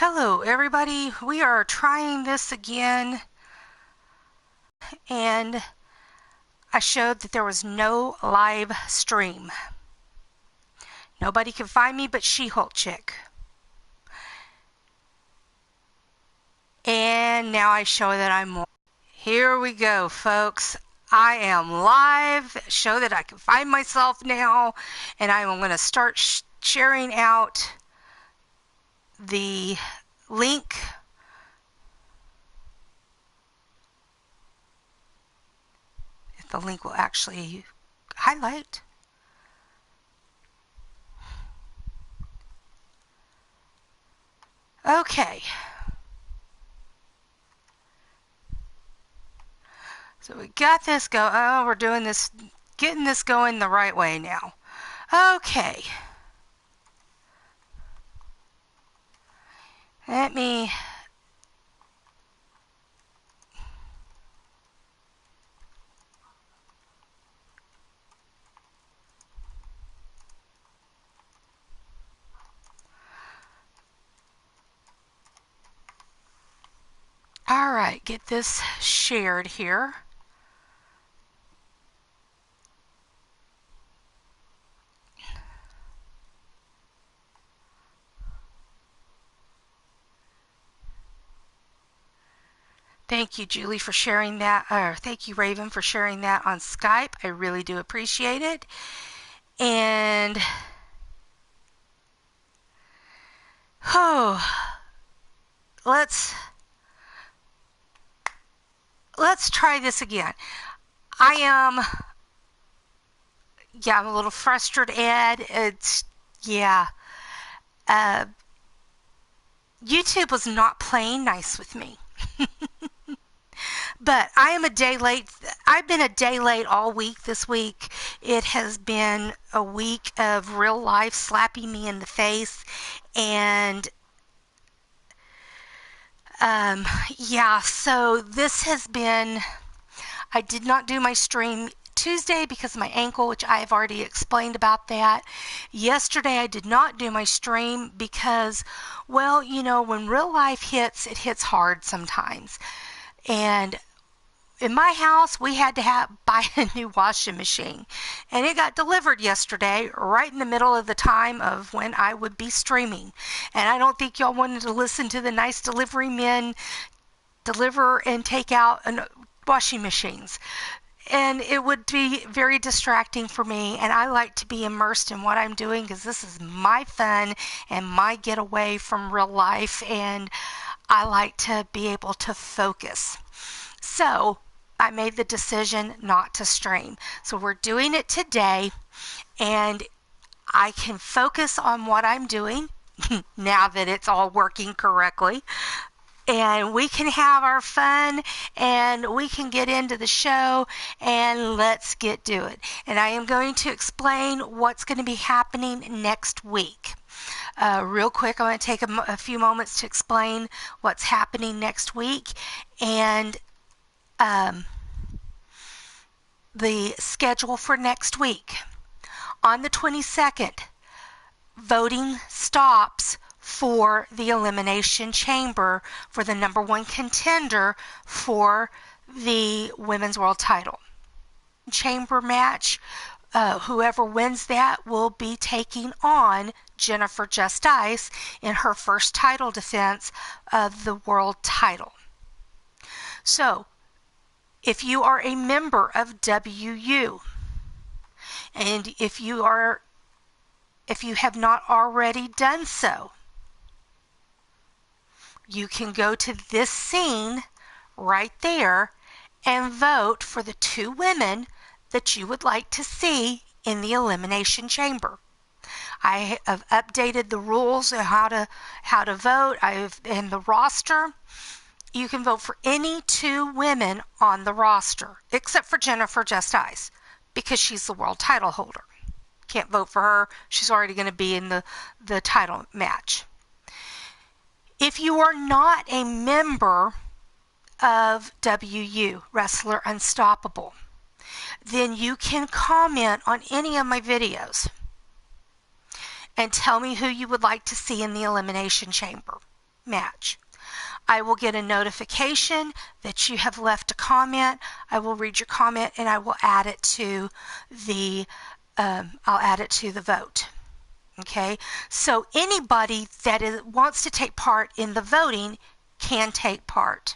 Hello everybody, we are trying this again, and I showed that there was no live stream. Nobody can find me but She-Hulk Chick. And now I show that I'm live. Here we go, folks. I am live. Show that I can find myself now, and I'm going to start sharing out the link. If the link will actually highlight. Okay. So we got this go. Oh, we're doing this, getting this going the right way now. Okay. Let me. All right, get this shared here. Thank you, Julie, for sharing that. Thank you, Raven, for sharing that on Skype. I really do appreciate it. And let's try this again. I'm a little frustrated, Ed. YouTube was not playing nice with me. But I am a day late. I've been a day late all week this week. It has been a week of real life slapping me in the face. And so this has been, I did not do my stream Tuesday because of my ankle, which I have already explained about that. Yesterday I did not do my stream because, well, when real life hits, it hits hard sometimes. And in my house, we had to buy a new washing machine. And it got delivered yesterday, right in the middle of the time of when I would be streaming. And I don't think y'all wanted to listen to the nice delivery men deliver and take out washing machines. And it would be very distracting for me, and I like to be immersed in what I'm doing because this is my fun and my getaway from real life, and I like to be able to focus. So I made the decision not to stream. So we're doing it today, and I can focus on what I'm doing now that it's all working correctly. And we can have our fun, and we can get into the show, and let's get to it. And I am going to explain what's going to be happening next week. Real quick, I want to take a few moments to explain what's happening next week and the schedule for next week. On the 22nd, voting stops for the Elimination Chamber for the number one contender for the Women's World Title. Chamber match, whoever wins that will be taking on Jennifer Just Ice in her first title defense of the world title. So, if you are a member of WU, and if you have not already done so, you can go to this scene right there and vote for the two women that you would like to see in the Elimination Chamber. I have updated the rules of how to vote. In the roster, you can vote for any two women on the roster, except for Jennifer Just Ice, because she's the world title holder. Can't vote for her. She's already going to be in the title match. If you are not a member of WU, Wrestler Unstoppable, then you can comment on any of my videos and tell me who you would like to see in the Elimination Chamber. match. I will get a notification that you have left a comment. I will read your comment and I will add it to the vote. Okay, so anybody that wants to take part in the voting can take part.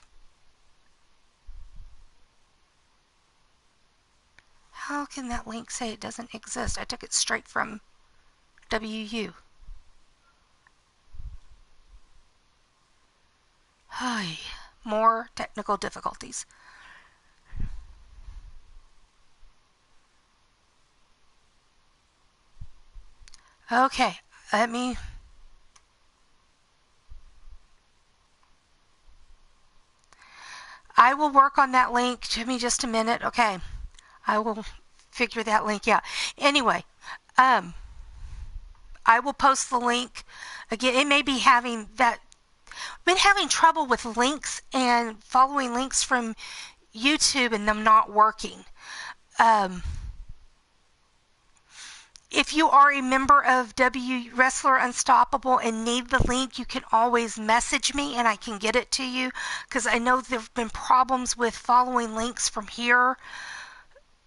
How can that link say it doesn't exist? I took it straight from WU. Hi, more technical difficulties. Okay, let me... I will work on that link. Give me just a minute. Okay, I will figure that link out. Anyway, I will post the link. Again, it may be having that... I've been having trouble with links and following links from YouTube and them not working. If you are a member of W Wrestler Unstoppable and need the link, you can always message me and I can get it to you, because I know there have been problems with following links from here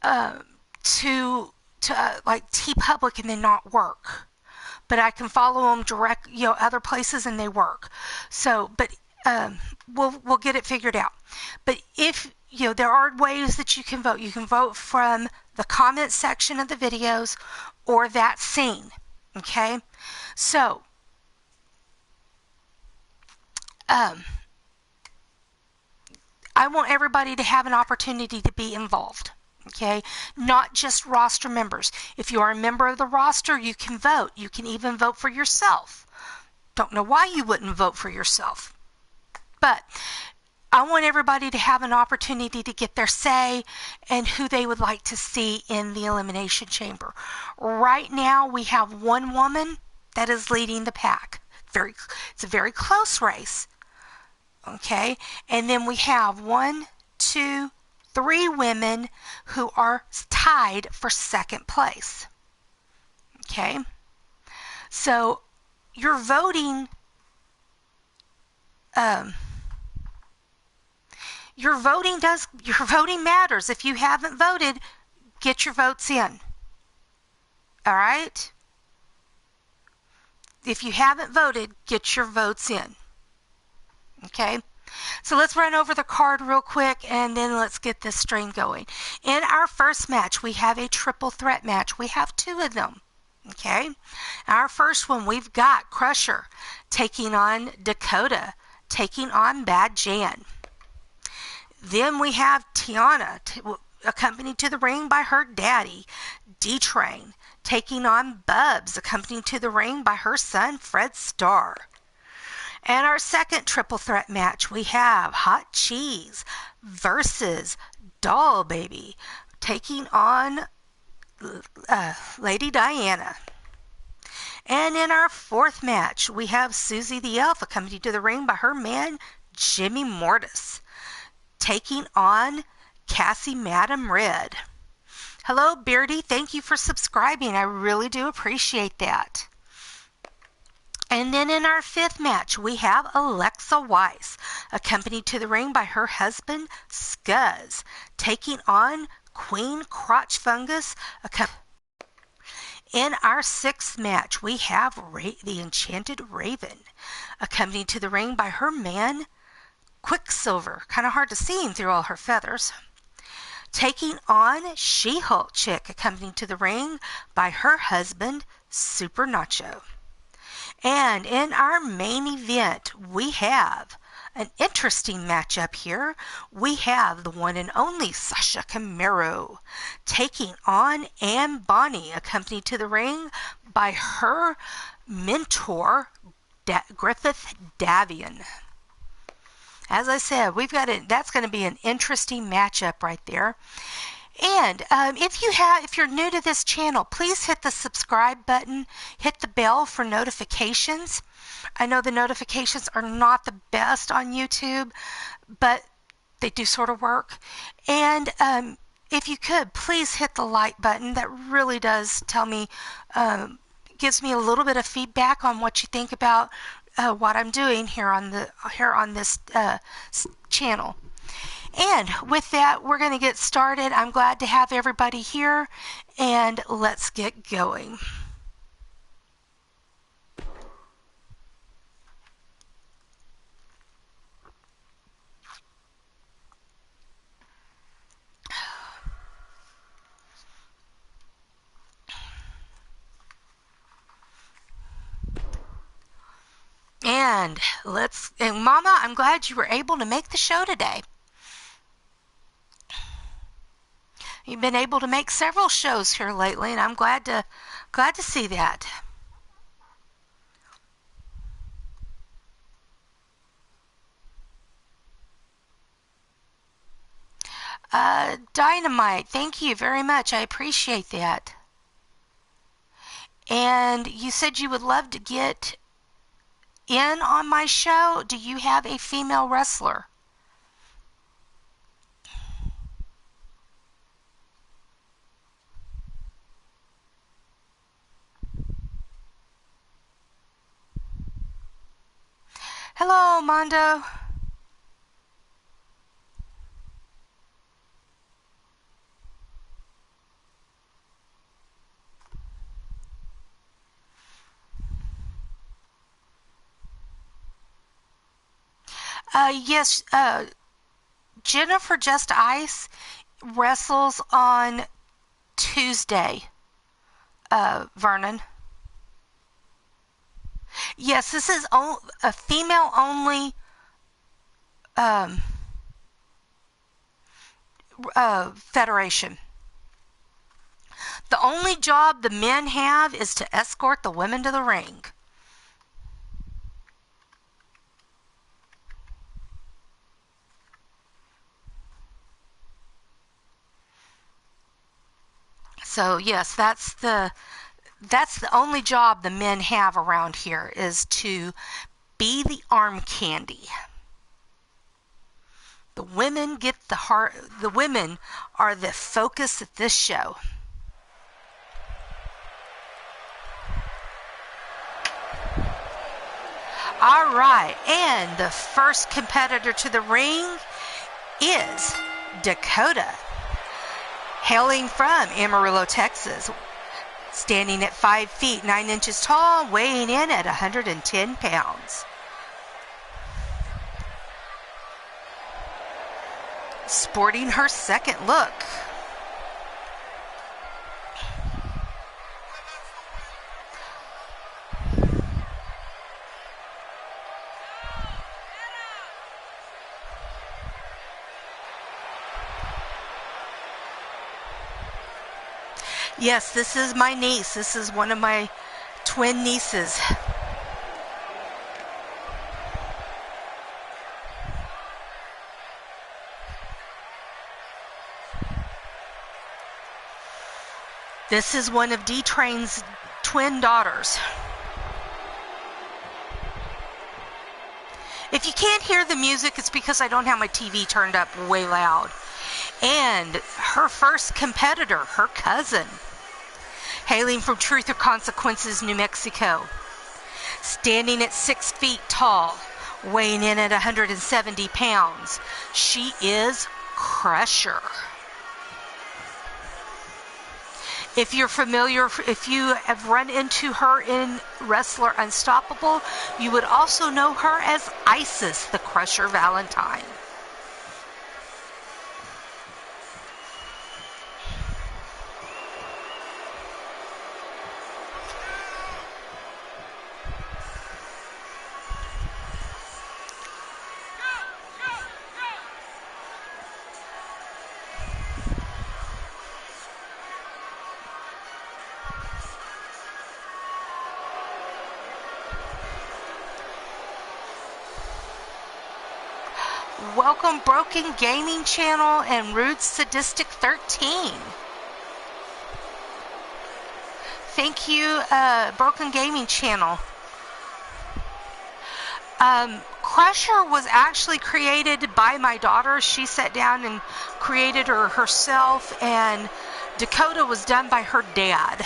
to like TeePublic and they not work. But I can follow them direct, other places and they work. So, but we'll get it figured out. But if there are ways that you can vote. You can vote from the comment section of the videos or that scene. Okay, so I want everybody to have an opportunity to be involved. Okay, not just roster members. If you are a member of the roster, you can vote. You can even vote for yourself. Don't know why you wouldn't vote for yourself, but I want everybody to have an opportunity to get their say and who they would like to see in the Elimination Chamber. Right now, we have one woman that is leading the pack. It's a very close race. Okay, and then we have 1, 2, 3 women who are tied for second place. Okay, so your voting matters. If you haven't voted, get your votes in. All right? If you haven't voted, get your votes in. Okay? So let's run over the card real quick and then let's get this stream going. In our first match, we have a triple threat match. We have 2 of them. Okay? Our first one, we've got Crusher taking on Dakota, taking on Bad Jan. Then we have Tiana, accompanied to the ring by her daddy, D-Train, taking on Bubbz, accompanied to the ring by her son, Fred Starr. And our second triple threat match, we have Hot Cheese versus Doll Baby, taking on Lady Diana. And in our fourth match, we have Suzie the Elf, accompanied to the ring by her man, Jimmy Mortis, taking on Cassie Madam Red. Hello, Beardy. Thank you for subscribing. I really do appreciate that. And then in our fifth match, we have Alexa Weiss, accompanied to the ring by her husband, Scuzz, taking on Queen Crotch Fungus. In our sixth match, we have the Enchanted Raven, accompanied to the ring by her man, Quicksilver. Kind of hard to see him through all her feathers. Taking on She-Hulk Chick, accompanied to the ring by her husband, Super Nacho. And in our main event, we have an interesting matchup here. We have the one and only Sasha Camaro taking on Bonny, accompanied to the ring by her mentor, Griffith Davian. As I said, that's going to be an interesting matchup right there. And if you're new to this channel, please hit the subscribe button, hit the bell for notifications. I know the notifications are not the best on YouTube, but they do sort of work. And if you could, please hit the like button. That really does tell me, gives me a little bit of feedback on what you think about what I'm doing here on this channel. And with that, we're going to get started. I'm glad to have everybody here, and let's get going. And Mama, I'm glad you were able to make the show today. You've been able to make several shows here lately, and I'm glad to see that. Dynamite, thank you very much. I appreciate that. And you said you would love to get in on my show. Do you have a female wrestler? Hello, Mondo. Yes, Jennifer Just Ice wrestles on Tuesday, Vernon. Yes, this is a female-only federation. The only job the men have is to escort the women to the ring. So yes, that's the only job the men have around here, is to be the arm candy. The women get the heart. The women are the focus of this show. All right, and the first competitor to the ring is Dakota, hailing from Amarillo, Texas, standing at 5 feet 9 inches tall, weighing in at 110 pounds. Sporting her second look. Yes, this is my niece. This is one of my twin nieces. This is one of D-Train's twin daughters. If you can't hear the music, it's because I don't have my TV turned up way loud. And her first competitor, her cousin, hailing from Truth or Consequences, New Mexico, standing at 6 feet tall, weighing in at 170 pounds. She is Crusher. If you're familiar, if you have run into her in Wrestler Unstoppable, you would also know her as Isis, the Crusher Valentine. Welcome, Broken Gaming Channel and Rude Sadistic 13. Thank you, Broken Gaming Channel. Crusher was actually created by my daughter. She sat down and created her herself, and Dakota was done by her dad.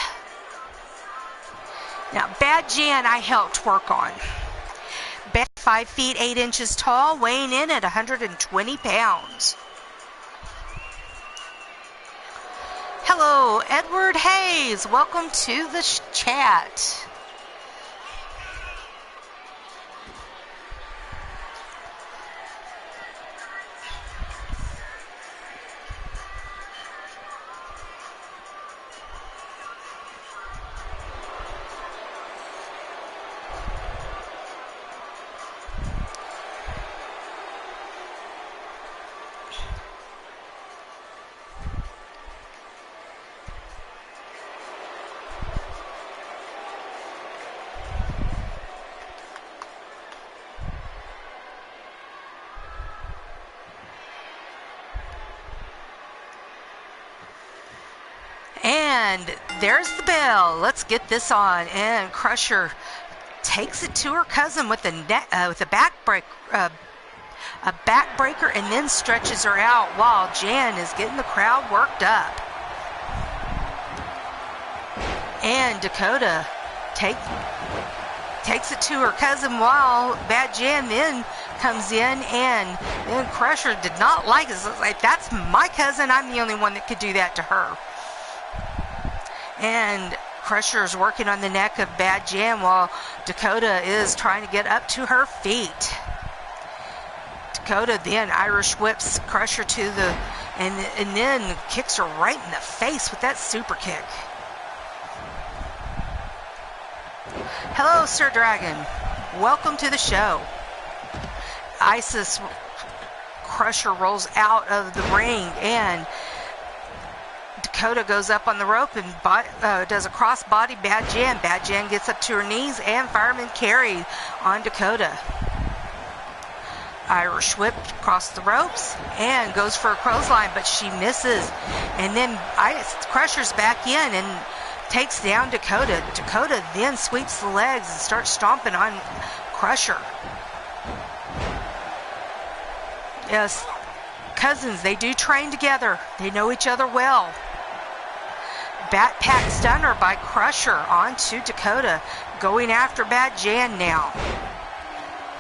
Now, Bad Jan I helped work on. 5 feet 8 inches tall, weighing in at 120 pounds. Hello, Edward Hayes. Welcome to the chat. And there's the bell. Let's get this on. And Crusher takes it to her cousin with a backbreaker, and then stretches her out while Jan is getting the crowd worked up. And Dakota takes it to her cousin while Bad Jan then comes in, and then Crusher did not like it. It's like, that's my cousin. I'm the only one that could do that to her. And Crusher is working on the neck of Bad Jan while Dakota is trying to get up to her feet. Dakota then Irish whips Crusher to the, and then kicks her right in the face with that super kick. Hello, Sir Dragon. Welcome to the show. Isis Crusher rolls out of the ring, and Dakota goes up on the rope and does a cross-body Bad Jan. Bad Jan gets up to her knees, and fireman carry on Dakota. Irish whip across the ropes and goes for a clothesline, but she misses. And then Crusher's back in and takes down Dakota. Dakota then sweeps the legs and starts stomping on Crusher. Yes, cousins, they do train together. They know each other well. Backpack stunner by Crusher onto Dakota, going after Bad Jan now.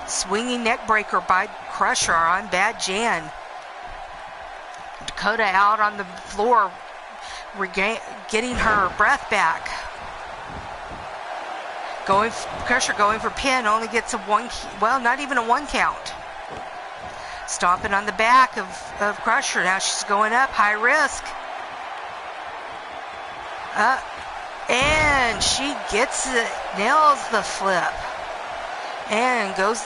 Swinging neck breaker by Crusher on Bad Jan. Dakota out on the floor, getting her breath back. Crusher going for pin, only gets not even a 1 count. Stomping on the back of Crusher. Now she's going up, high risk. And she gets it, nails the flip. And goes,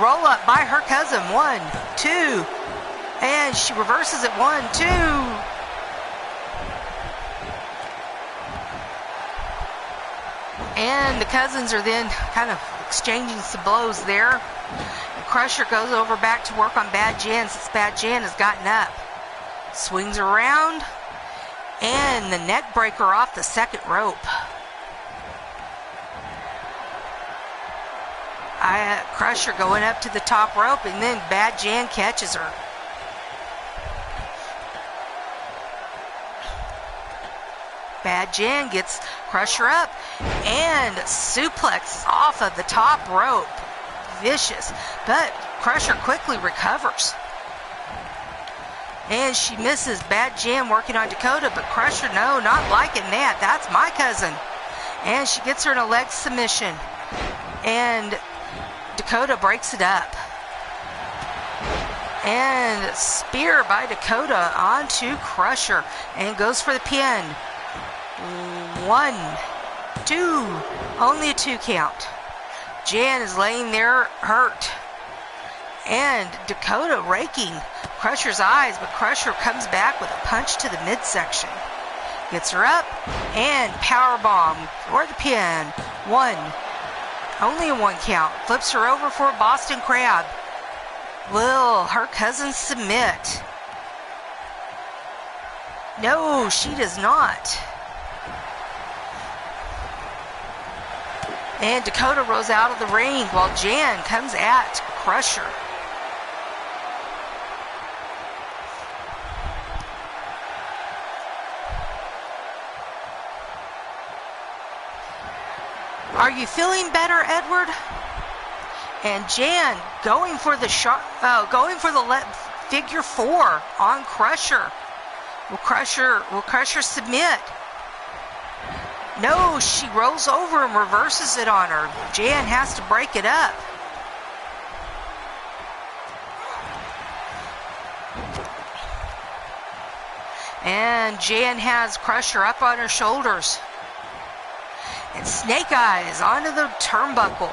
roll up by her cousin. 1, 2. And she reverses it. 1, 2. And the cousins are then kind of exchanging some blows there. Crusher goes over back to work on Bad Jan since Bad Jan has gotten up. Swings around, and the neck breaker off the second rope. Crusher going up to the top rope, and then Bad Jan catches her. Bad Jan gets Crusher up and suplexes off of the top rope. Vicious, but Crusher quickly recovers. And she misses. Bad Jan working on Dakota, but Crusher, no, not liking that. That's my cousin. And she gets her in a leg submission. And Dakota breaks it up. And spear by Dakota onto Crusher. And goes for the pin. 1, 2. Only a 2 count. Jan is laying there hurt. And Dakota raking Crusher's eyes, but Crusher comes back with a punch to the midsection. Gets her up and powerbomb for the pin. 1. Only a 1 count. Flips her over for a Boston Crab. Will her cousin submit? No, she does not. And Dakota rolls out of the ring while Jan comes at Crusher. Are you feeling better, Edward? And Jan going for the figure 4 on Crusher. Will Crusher submit? No, she rolls over and reverses it on her. Jan has to break it up. And Jan has Crusher up on her shoulders. And Snake Eyes onto the turnbuckle.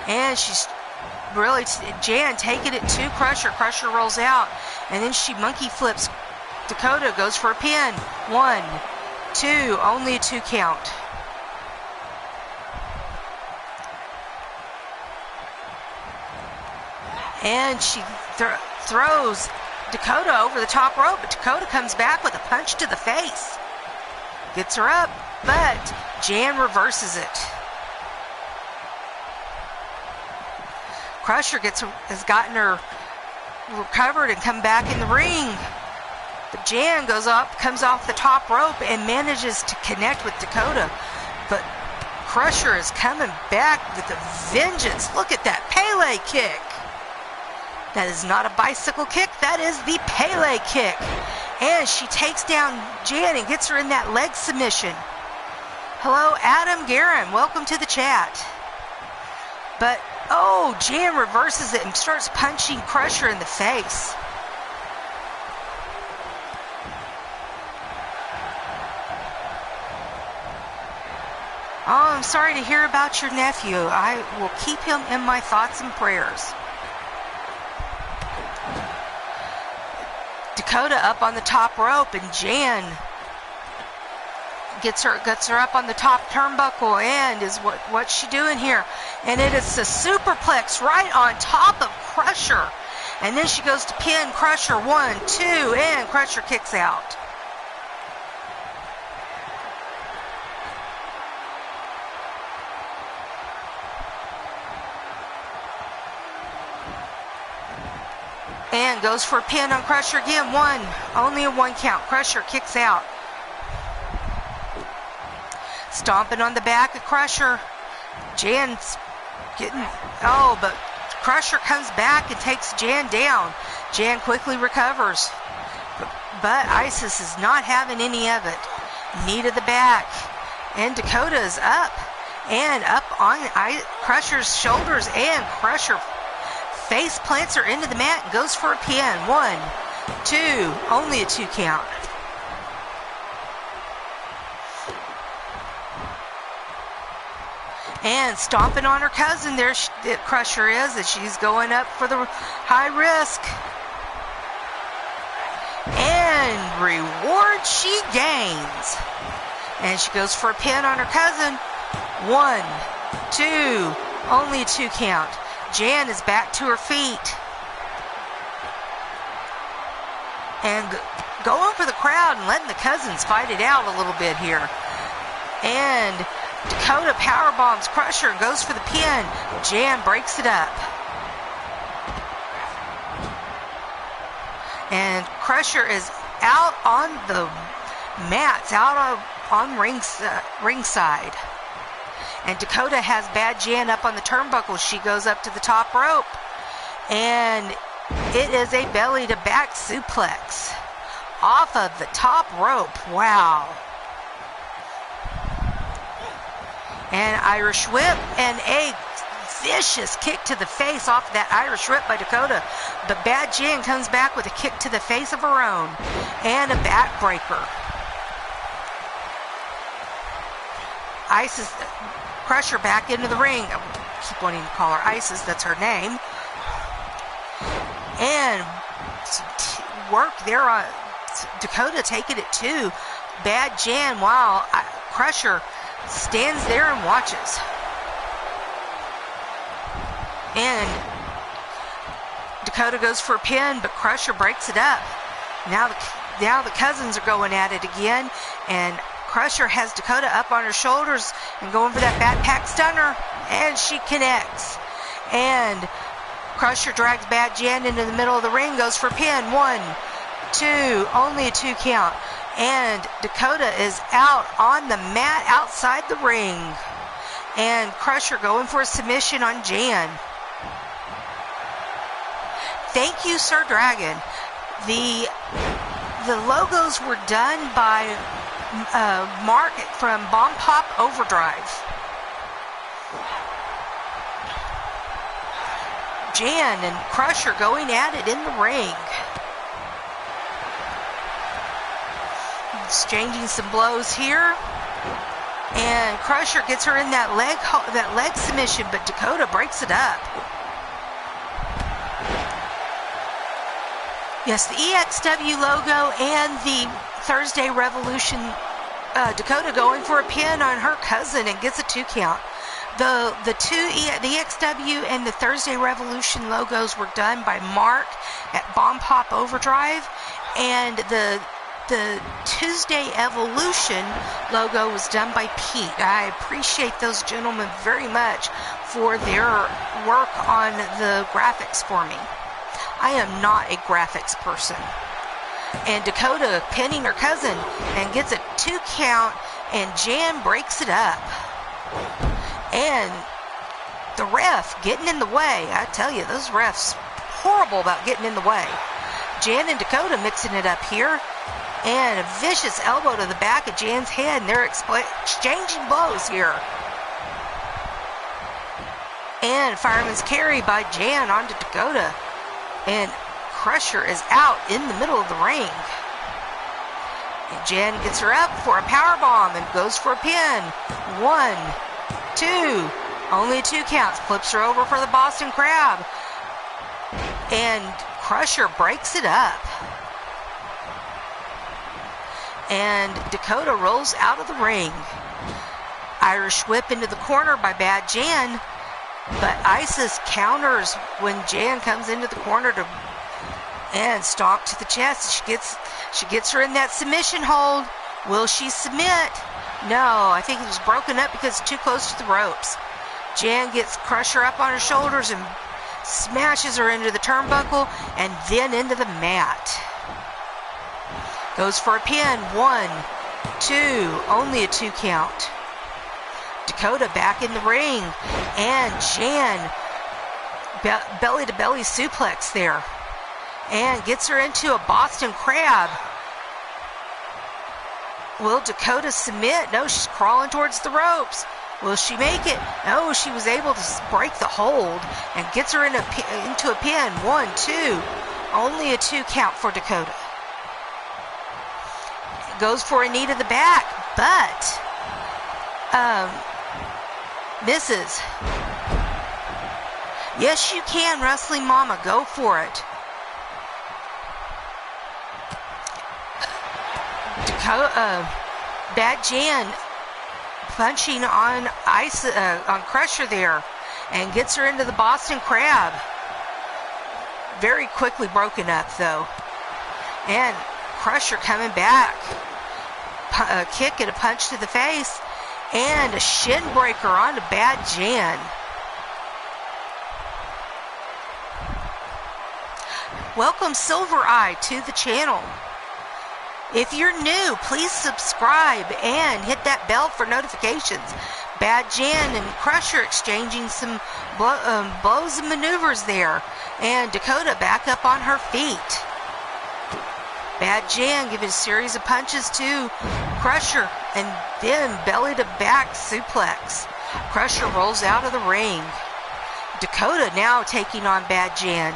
And she's really, Jan taking it to Crusher. Crusher rolls out. And then she monkey flips. Dakota goes for a pin. 1, 2, only a 2 count. And she throws Dakota over the top rope, but Dakota comes back with a punch to the face. Gets her up, but Jan reverses it. Crusher has gotten her recovered and come back in the ring. But Jan comes off the top rope and manages to connect with Dakota. But Crusher is coming back with a vengeance. Look at that Pele kick. That is not a bicycle kick, that is the Pele kick. And she takes down Jan and gets her in that leg submission. Hello, Adam Guerin, welcome to the chat. But, oh, Jan reverses it and starts punching Crusher in the face. Oh, I'm sorry to hear about your nephew. I will keep him in my thoughts and prayers. Dakota up on the top rope, and Jan gets her up on the top turnbuckle, and is what's she doing here? And it is a superplex right on top of Crusher, and then she goes to pin Crusher. 1, 2, and Crusher kicks out. And goes for a pin on Crusher again. 1, only a 1 count. Crusher kicks out. Stomping on the back of Crusher. Jan's getting, but Crusher comes back and takes Jan down. Jan quickly recovers. But Isis is not having any of it. Knee to the back. And Dakota is up. And up on Crusher's shoulders, and Crusher face plants her into the mat and goes for a pin. 1, 2, only a 2 count. And stomping on her cousin there, Crusher is, as she's going up for the high risk. And reward she gains. And she goes for a pin on her cousin. 1, 2, only a 2 count. Jan is back to her feet. And going for the crowd and letting the cousins fight it out a little bit here. And Dakota powerbombs Crusher and goes for the pin. Jan breaks it up. And Crusher is out on the mats, out on ringside. And Dakota has Bad Jan up on the turnbuckle. She goes up to the top rope. And it is a belly to back suplex off of the top rope. Wow. And Irish whip and a vicious kick to the face off that Irish whip by Dakota. But Bad Jan comes back with a kick to the face of her own and a backbreaker. Isis, Crusher back into the ring. I keep wanting to call her Isis, that's her name. And work there on Dakota taking it to Bad Jan while Crusher stands there and watches. And Dakota goes for a pin, but Crusher breaks it up. Now the cousins are going at it again, and Crusher has Dakota up on her shoulders and going for that backpack stunner, and she connects. And Crusher drags Bad Jan into the middle of the ring, goes for a pin. 1, 2, only a 2 count. And Dakota is out on the mat outside the ring. And Crusher going for a submission on Jan. Thank you, Sir Dragon. The logos were done by Mark from Bomb Pop Overdrive. Jan and Crusher going at it in the ring. Exchanging some blows here. And Crusher gets her in that leg submission, but Dakota breaks it up. Yes, the EXW logo and the Thursday Revolution. Dakota going for a pin on her cousin and gets a 2 count. The EXW and the Thursday Revolution logos were done by Mark at Bomb Pop Overdrive, and the Tuesday Evolution logo was done by Pete. I appreciate those gentlemen very much for their work on the graphics for me. I am not a graphics person. And Dakota pinning her cousin and gets a 2 count, and Jan breaks it up. And the ref getting in the way. I tell you, those refs horrible about getting in the way. Jan and Dakota mixing it up here. And a vicious elbow to the back of Jan's head, and they're exchanging blows here. And fireman's carry by Jan onto Dakota. And Crusher is out in the middle of the ring. And Jan gets her up for a powerbomb and goes for a pin. 1, 2, only 2 counts. Flips her over for the Boston Crab. And Crusher breaks it up. And Dakota rolls out of the ring. Irish whip into the corner by Bad Jan. But Isis counters when Jan comes into the corner and stomp to the chest. She gets her in that submission hold. Will she submit? No, I think it was broken up because it's too close to the ropes. Jan gets Crusher up on her shoulders and smashes her into the turnbuckle and then into the mat. Goes for a pin. 1, 2, only a 2 count. Dakota back in the ring, and Jan belly to belly suplex there, and gets her into a Boston Crab. Will Dakota submit? No, she's crawling towards the ropes. Will she make it? No, she was able to break the hold and gets her into a pin. 1, 2, only a 2 count for Dakota. Goes for a knee to the back, but misses. Yes, you can, Wrestling Mama. Go for it. Bad Jan punching on Crusher there and gets her into the Boston Crab. Very quickly broken up, though. And Crusher coming back. A kick and a punch to the face. And a shin breaker onto Bad Jan. Welcome, Silver Eye, to the channel. If you're new, please subscribe and hit that bell for notifications. Bad Jan and Crusher exchanging some blows and maneuvers there. And Dakota back up on her feet. Bad Jan giving a series of punches to Crusher and then belly to back suplex. Crusher rolls out of the ring. Dakota now taking on Bad Jan.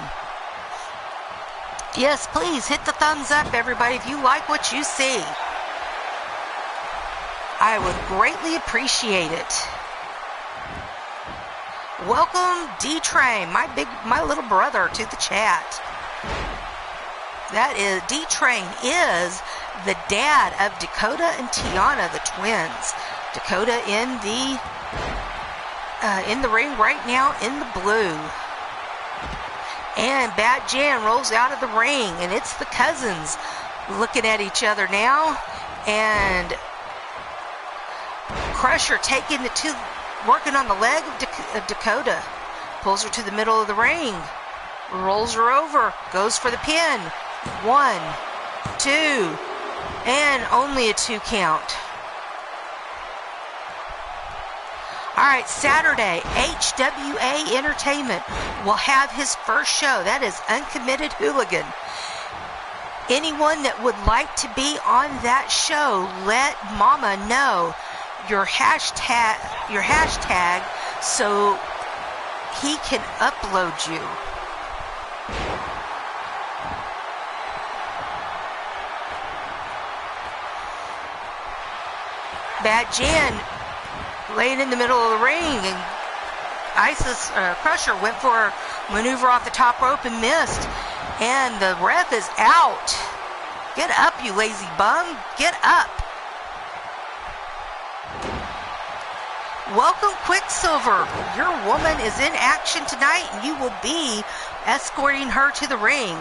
Yes, please hit the thumbs up, everybody, if you like what you see. I would greatly appreciate it. Welcome D-Train, my little brother, to the chat. That is, D-Train is the dad of Dakota and Tiana, the twins. Dakota in the ring right now in the blue. And Bad Jan rolls out of the ring, and it's the cousins looking at each other now. And Crusher taking working on the leg of Dakota. Pulls her to the middle of the ring. Rolls her over. Goes for the pin. 1, 2, And only a 2 count. Alright, Saturday, HWA Entertainment will have his first show. That is Uncommitted Hooligan. Anyone that would like to be on that show, let Mama know your hashtag so he can upload you. Bad Jan laying in the middle of the ring, and Crusher went for a maneuver off the top rope and missed. And the ref is out. Get up, you lazy bum. Get up. Welcome, Quicksilver. Your woman is in action tonight, and you will be escorting her to the ring.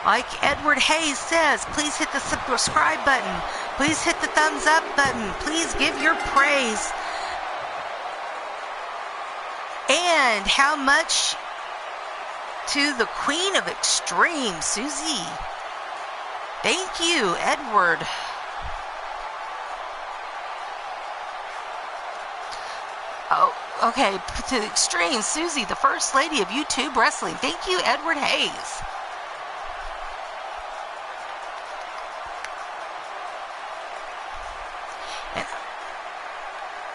Like Edward Hayes says, please hit the subscribe button. Please hit the thumbs up button. Please give your praise. And how much to the Queen of Extreme, Suzie. Thank you, Edward. Oh, okay, to the Extreme, Suzie, the First Lady of YouTube Wrestling. Thank you, Edward Hayes. And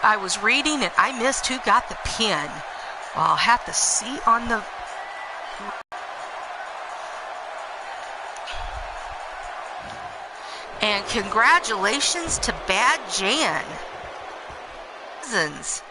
I was reading and I missed who got the pin. Well, I'll have to see on the... And congratulations to Bad Jan. Cousins.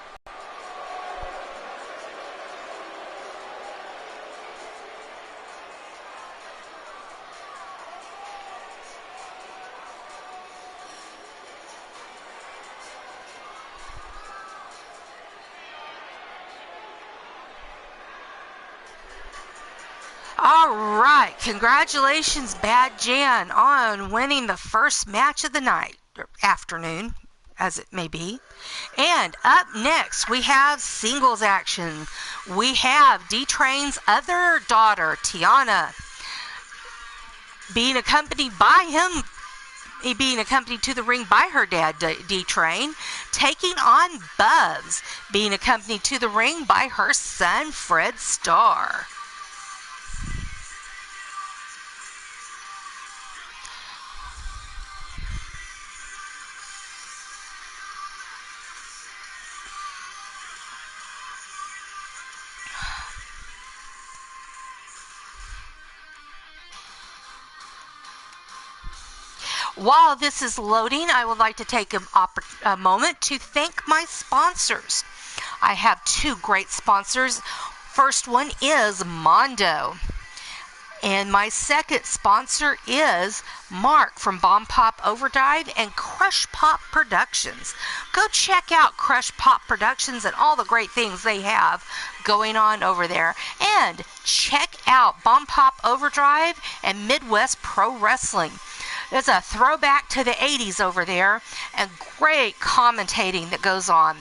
All right, congratulations, Bad Jan, on winning the first match of the night, or afternoon, as it may be. And up next, we have singles action. We have D-Train's other daughter, Tiana, being accompanied to the ring by her dad, D-Train, taking on Bubbz, being accompanied to the ring by her son, Fred Starr. While this is loading, I would like to take a moment to thank my sponsors. I have 2 great sponsors. First one is Mondo. And my second sponsor is Mark from Bomb Pop Overdrive and Crush Pop Productions. Go check out Crush Pop Productions and all the great things they have going on over there. And check out Bomb Pop Overdrive and Midwest Pro Wrestling. There's a throwback to the 80s over there and great commentating that goes on.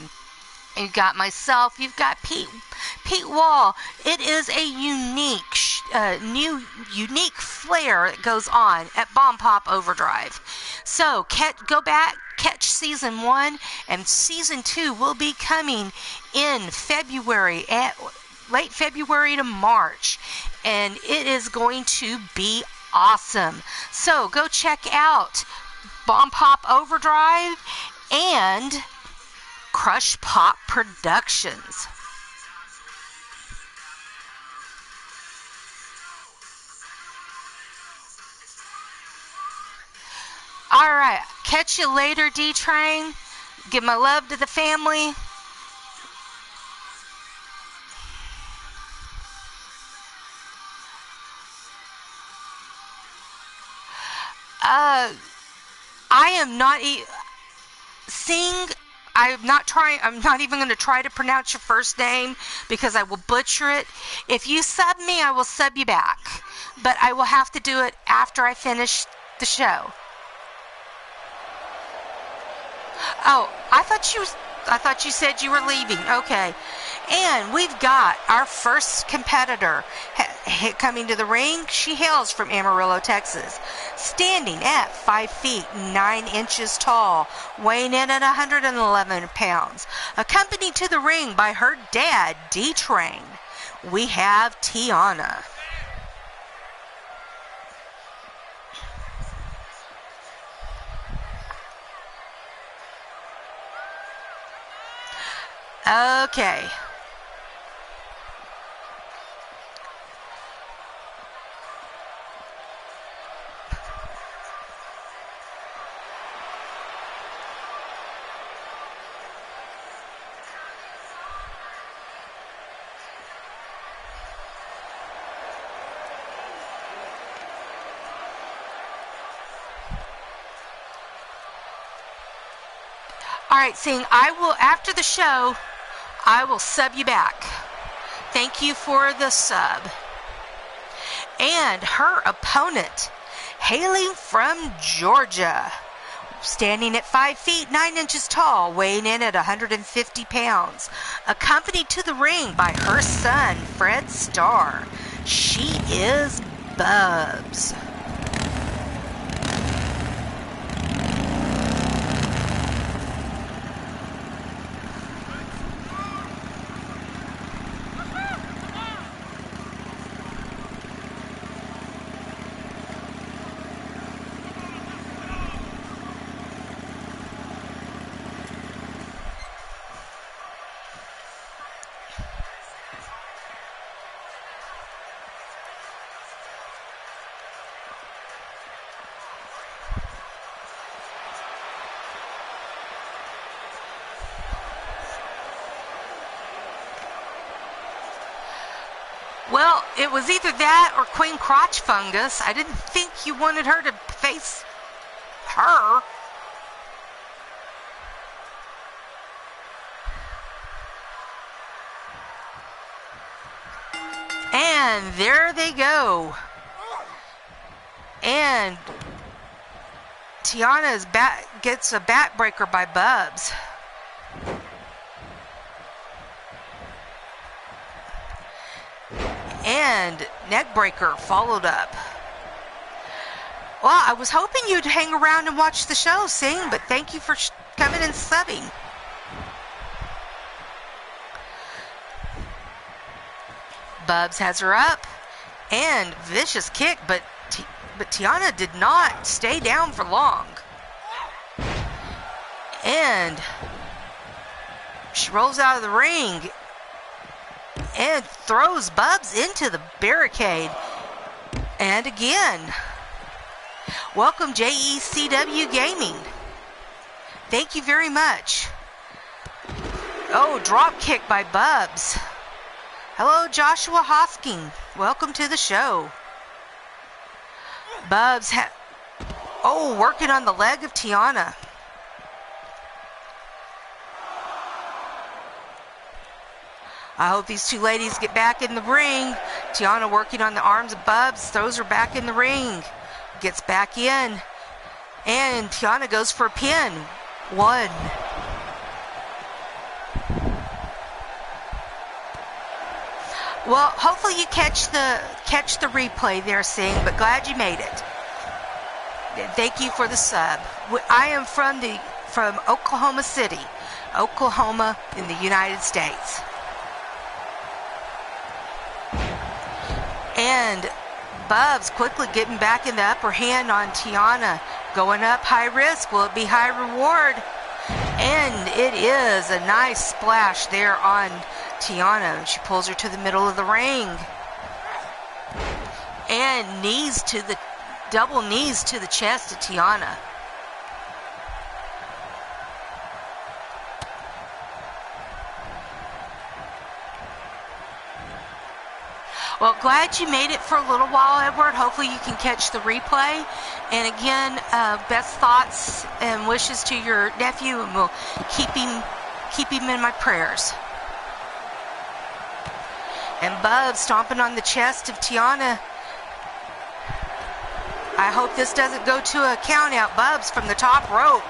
You've got myself, you've got Pete Wall. It is a unique flair that goes on at Bomb Pop Overdrive. So go back, catch season 1, and season 2 will be coming in February, late February to March, and it is going to be awesome. So go check out Bomb Pop Overdrive and Crush Pop Productions. All right, catch you later, D-Train. Give my love to the family. I am not I'm not even going to try to pronounce your first name because I will butcher it. If you sub me, I will sub you back, but I will have to do it after I finish the show. Oh, I thought I thought you said you were leaving. Okay. And we've got our first competitor coming to the ring. She hails from Amarillo, Texas, standing at 5 feet 9 inches tall, weighing in at 111 pounds. Accompanied to the ring by her dad, D-Train, we have Tiana. Okay. All right, Sing, I will, after the show, I will sub you back. Thank you for the sub. And her opponent, hailing from Georgia, standing at 5 feet 9 inches tall, weighing in at 150 pounds, accompanied to the ring by her son, Fred Starr. She is Bubbz. Well, it was either that or Queen Crotch Fungus. I didn't think you wanted her to face her. And there they go. And Tiana's gets a backbreaker by Bubbz. And neckbreaker followed up. Well, I was hoping you'd hang around and watch the show, Sing, but thank you for coming and subbing. Bubbz has her up, and vicious kick, but Tiana did not stay down for long. And she rolls out of the ring and throws Bubbz into the barricade. And again, welcome JECW Gaming. Thank you very much. Oh, drop kick by Bubbz. Hello, Joshua Hosking. Welcome to the show. Bubbz working on the leg of Tiana. I hope these two ladies get back in the ring. Tiana working on the arms of Bubbz, throws her back in the ring. Gets back in. And Tiana goes for a pin. 1. Well, hopefully you catch the replay there, Sing, but glad you made it. Thank you for the sub. I am from Oklahoma City, Oklahoma in the United States. And Bubbz quickly getting back in the upper hand on Tiana. Going up high risk. Will it be high reward? And it is a nice splash there on Tiana. She pulls her to the middle of the ring. And double knees to the chest of Tiana. Well, glad you made it for a little while, Edward. Hopefully you can catch the replay. And again, best thoughts and wishes to your nephew, and we'll keep him in my prayers. And Bubbz stomping on the chest of Tiana. I hope this doesn't go to a count out. Bubbz from the top rope.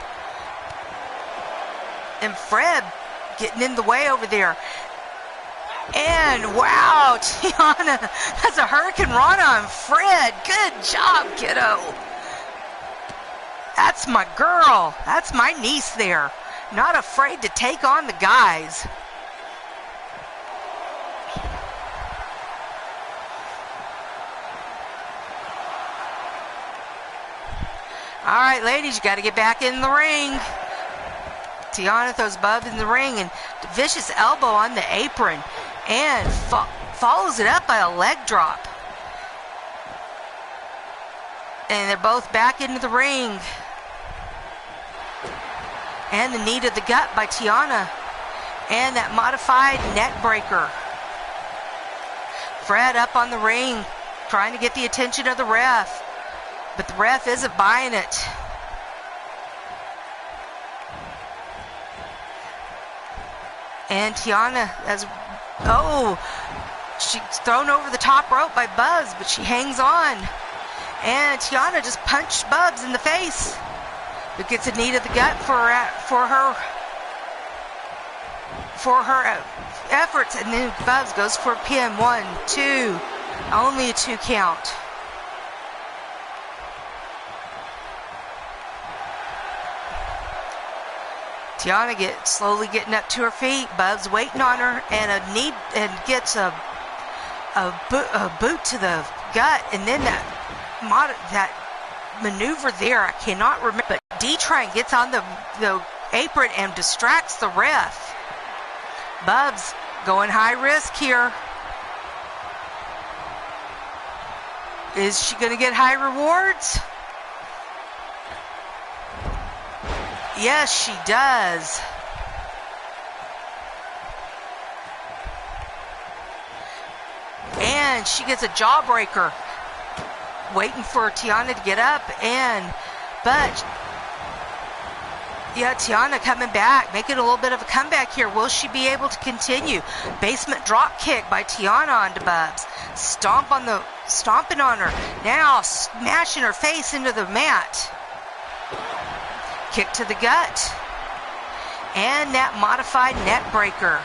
And Fred getting in the way over there. And wow, Tiana has a Hurricane Rana on Fred. Good job, kiddo. That's my girl. That's my niece there. Not afraid to take on the guys. All right, ladies, you got to get back in the ring. Tiana throws Bubbz in the ring and vicious elbow on the apron and follows it up by a leg drop. And they're both back into the ring. And the knee to the gut by Tiana. And that modified neck breaker. Fred up on the ring, trying to get the attention of the ref. But the ref isn't buying it. And Tiana she's thrown over the top rope by Bubbz, but she hangs on. And Tiana just punched Bubbz in the face, but gets a knee to the gut for her efforts. And then Bubbz goes for a pin. 1, 2, only a 2 count. Tiana slowly getting up to her feet. Bubbz waiting on her, and gets a boot to the gut, and then that maneuver there, I cannot remember. But D-Train gets on the apron and distracts the ref. Bubbz going high risk here. Is she going to get high rewards? Yes, she does. And she gets a jawbreaker. Waiting for Tiana to get up, but Tiana coming back, making a little bit of a comeback here. Will she be able to continue? Basement drop kick by Tiana onto Bubbz. Stomping on her. Now smashing her face into the mat. Kick to the gut. And that modified neck breaker.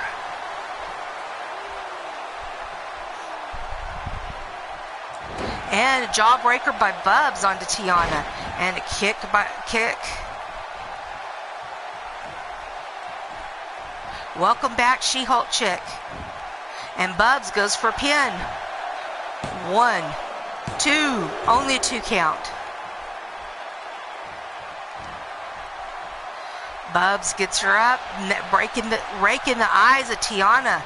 And a jawbreaker by Bubbz onto Tiana. And a kick. Welcome back, She-Hulk chick. And Bubbz goes for a pin. 1, 2, only a 2 count. Bubbz gets her up, raking the eyes of Tiana.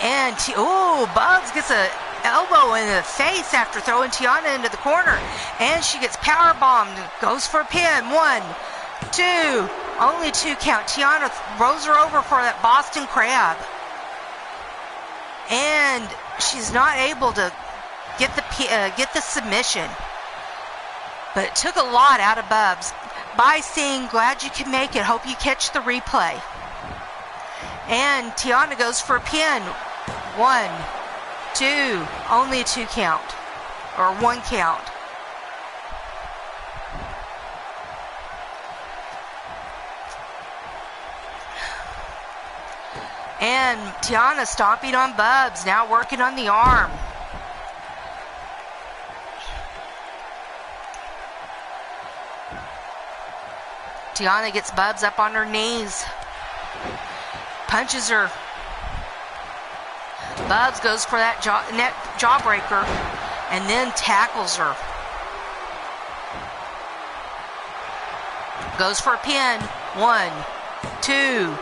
And Bubbz gets an elbow in the face after throwing Tiana into the corner. And she gets power bombed, goes for a pin. 1, 2, only 2 count. Tiana rolls her over for that Boston Crab. And she's not able to get the submission. But it took a lot out of Bubbz. By saying, glad you can make it. Hope you catch the replay. And Tiana goes for a pin. 1, 2, only a 2 count. Or 1 count. And Tiana stomping on Bubbz, now working on the arm. Tiana gets Bubbz up on her knees. Punches her. Bubbz goes for that jawbreaker and then tackles her. Goes for a pin. 1, 2,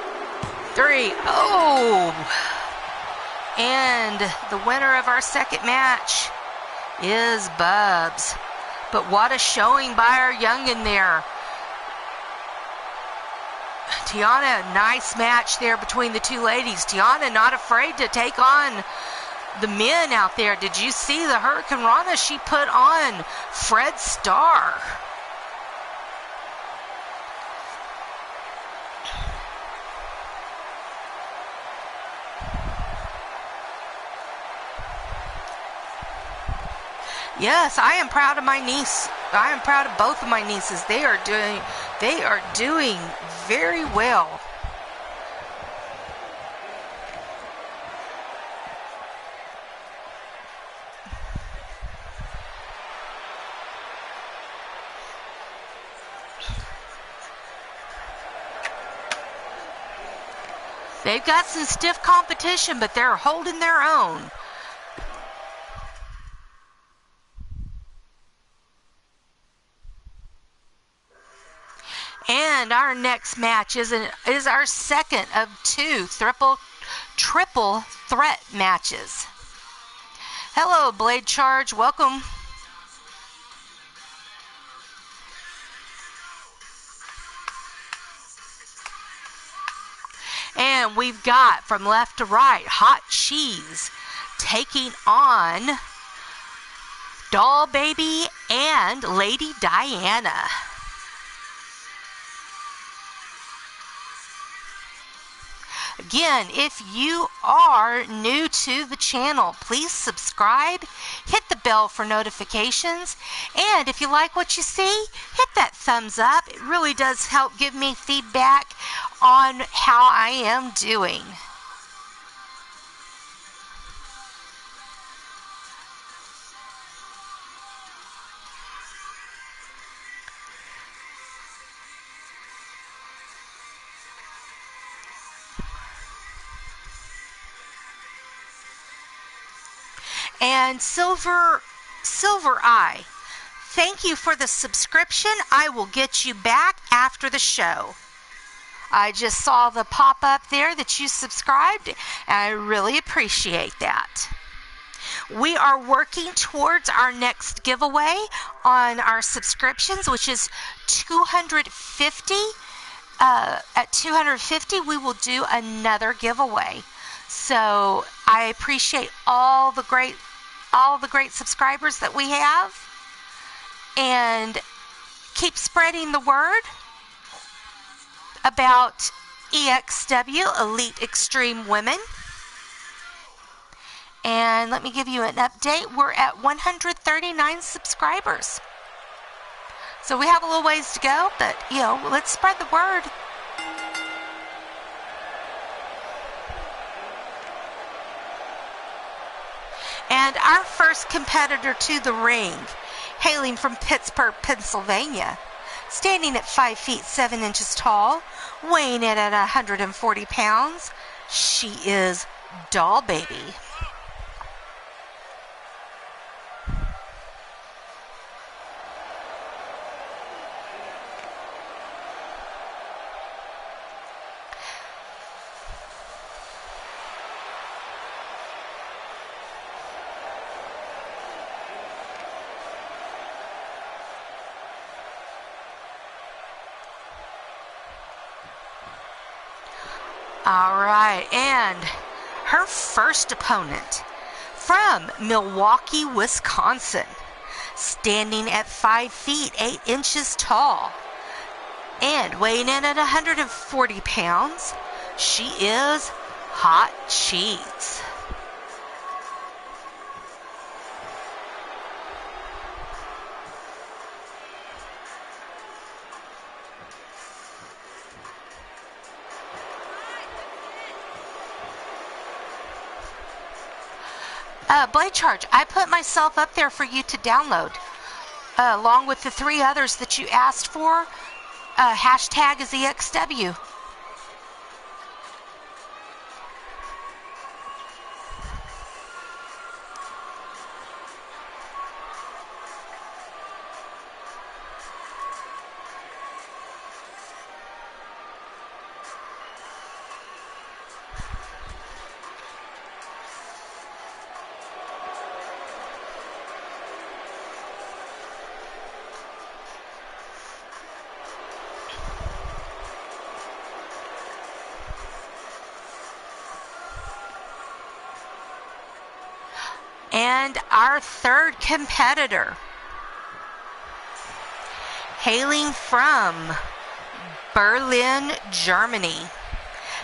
3. Oh! And the winner of our second match is Bubbz. But what a showing by our youngin' there. Tiana, a nice match there between the two ladies. Tiana not afraid to take on the men out there. Did you see the Hurricane Rana she put on Fred Starr? Yes, I am proud of my niece. I am proud of both of my nieces. They are doing very well. They've got some stiff competition, but they're holding their own. And our next match is our second of two triple threat matches. Hello, Blade Charge. Welcome. And we've got from left to right, Hot Cheese taking on Doll Baby and Lady Diana. Again, if you are new to the channel, please subscribe, hit the bell for notifications, and if you like what you see, hit that thumbs up. It really does help give me feedback on how I am doing. And Silver Eye, thank you for the subscription. I will get you back after the show. I just saw the pop-up there that you subscribed, and I really appreciate that. We are working towards our next giveaway on our subscriptions, which is 250. At 250, we will do another giveaway. So I appreciate all the great subscribers that we have, and keep spreading the word about EXW, Elite Extreme Women. And let me give you an update. We're at 139 subscribers. So we have a little ways to go, but, let's spread the word. And our first competitor to the ring, hailing from Pittsburgh, Pennsylvania, standing at 5 feet 7 inches tall, weighing in at 140 pounds, she is Doll Baby. All right, and her first opponent from Milwaukee, Wisconsin, standing at 5 feet 8 inches tall and weighing in at 140 pounds, she is Hot Cheese. Blade Charge, I put myself up there for you to download, along with the 3 others that you asked for. Hashtag is EXW. And our third competitor, hailing from Berlin, Germany,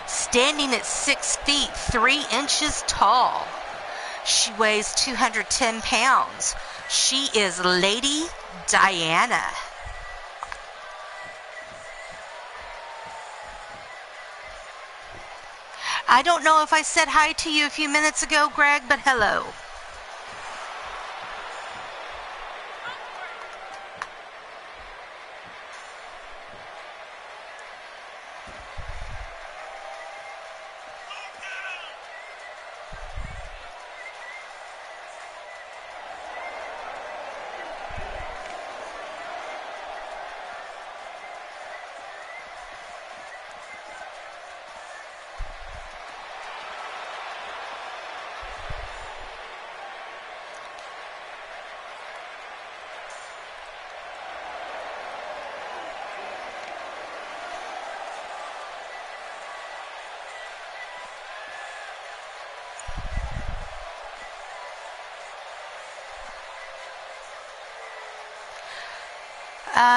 standing at 6 feet 3 inches tall. She weighs 210 pounds. She is Lady Diana. I don't know if I said hi to you a few minutes ago, Greg, but hello.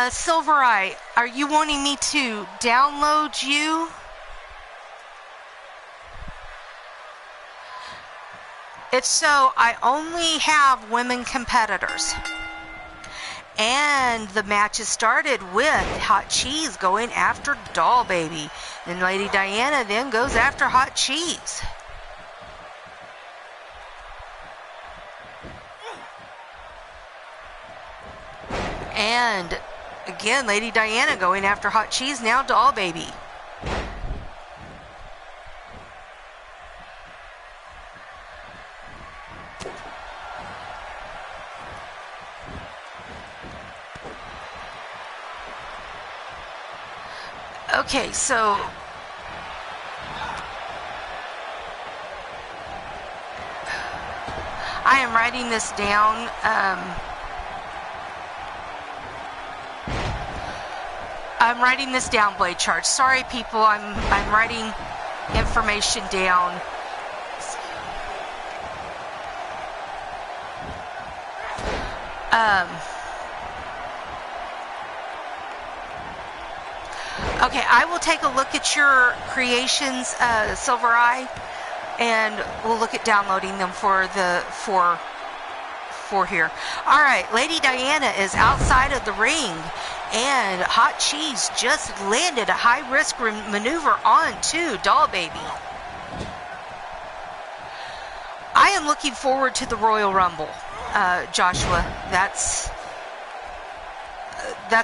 Silvereye, are you wanting me to download you? It's so I only have women competitors. And the match has started with Hot Cheese going after Doll Baby. And Lady Diana then goes after Hot Cheese. And again, Lady Diana going after Hot Cheese, now Doll Baby. Okay, so I am writing this down. I'm writing this down, Blade Charge. Sorry, people. I'm writing information down. Okay, I will take a look at your creations, Silvereye, and we'll look at downloading them for here. All right, Lady Diana is outside of the ring, and Hot Cheese just landed a high-risk maneuver onto Doll Baby. I am looking forward to the Royal Rumble, Joshua. That's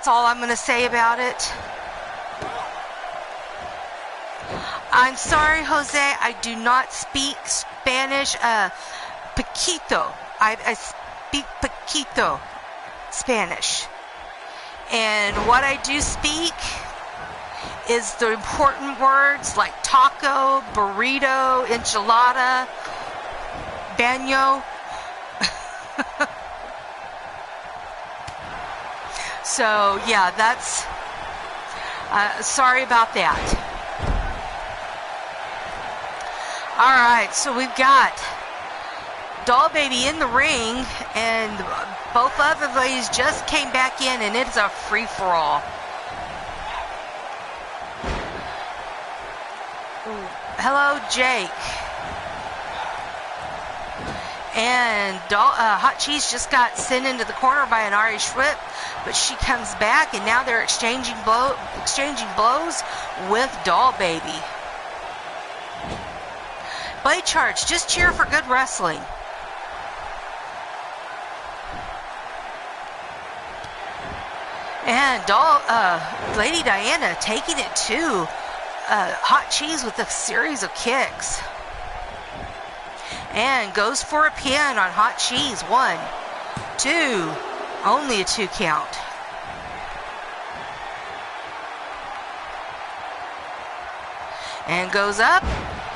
all I'm going to say about it. I'm sorry, Jose, I do not speak Spanish. Poquito. I speak poquito Spanish. And what I do speak is the important words like taco, burrito, enchilada, baño. So, yeah, that's... sorry about that. Alright, so we've got Doll Baby in the ring, and both other ladies just came back in, and it's a free-for-all. Hello, Jake. And Hot Cheese just got sent into the corner by an Irish whip, but she comes back, and now they're exchanging blows with Doll Baby. Blade Charge, just cheer for good wrestling. And Lady Diana taking it to Hot Cheese with a series of kicks. And goes for a pin on Hot Cheese. 1, 2, only a 2 count. And goes up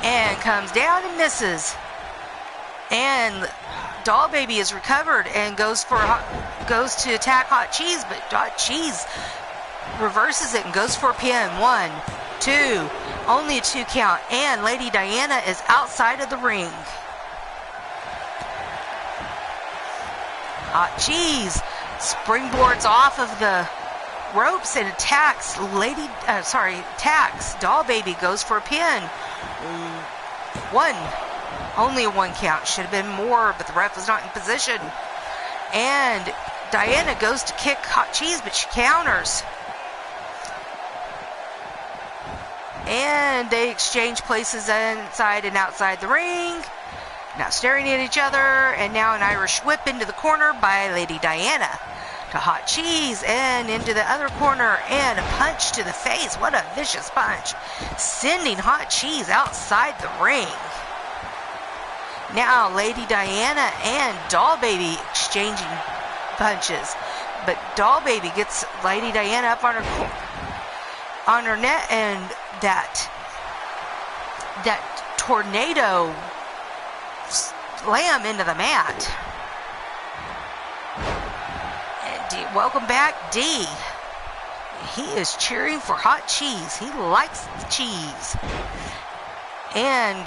and comes down and misses. And Doll Baby is recovered and goes to attack Hot Cheese, but Hot Cheese reverses it and goes for a pin. 1, 2, only a 2 count. And Lady Diana is outside of the ring. Hot Cheese springboards off of the ropes and attacks Doll Baby, goes for a pin. 1, only a 1 count. Should have been more, but the ref was not in position. And Diana goes to kick Hot Cheese, but she counters. And they exchange places inside and outside the ring. Now staring at each other, and now an Irish whip into the corner by Lady Diana to Hot Cheese, and into the other corner, and a punch to the face. What a vicious punch, sending Hot Cheese outside the ring. Now Lady Diana and Doll Baby exchanging punches, but Doll Baby gets Lady Diana up on her net, and that tornado slam into the mat. And welcome back, D. He is cheering for Hot Cheese. He likes the cheese. And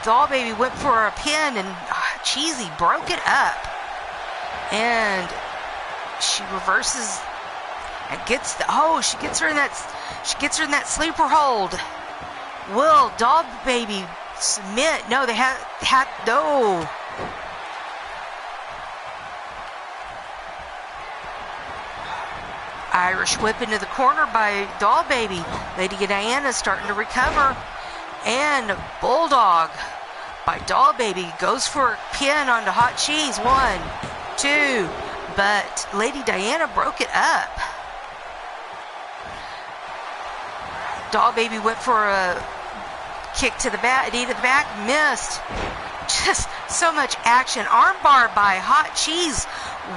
Doll Baby went for a pin, and Cheesy broke it up. And she reverses and gets she gets her in that sleeper hold. Will Doll Baby submit? No, they had no. Irish whip into the corner by Doll Baby. Lady Diana starting to recover. And Bulldog by Doll Baby goes for a pin onto Hot Cheese. 1, 2, but Lady Diana broke it up. Doll Baby went for a kick to the back, knee to the back, missed. Just so much action. Armbar by Hot Cheese.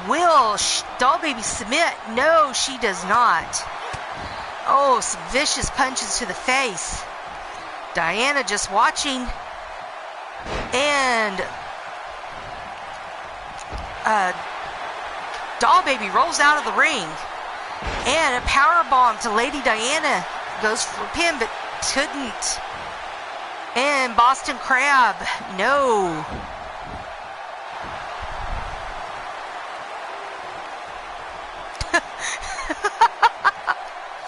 Will Doll Baby submit? No, she does not. Oh, some vicious punches to the face. Diana just watching. And Doll Baby rolls out of the ring. And a power bomb to Lady Diana. Goes for a pin, but couldn't. And Boston Crab, no.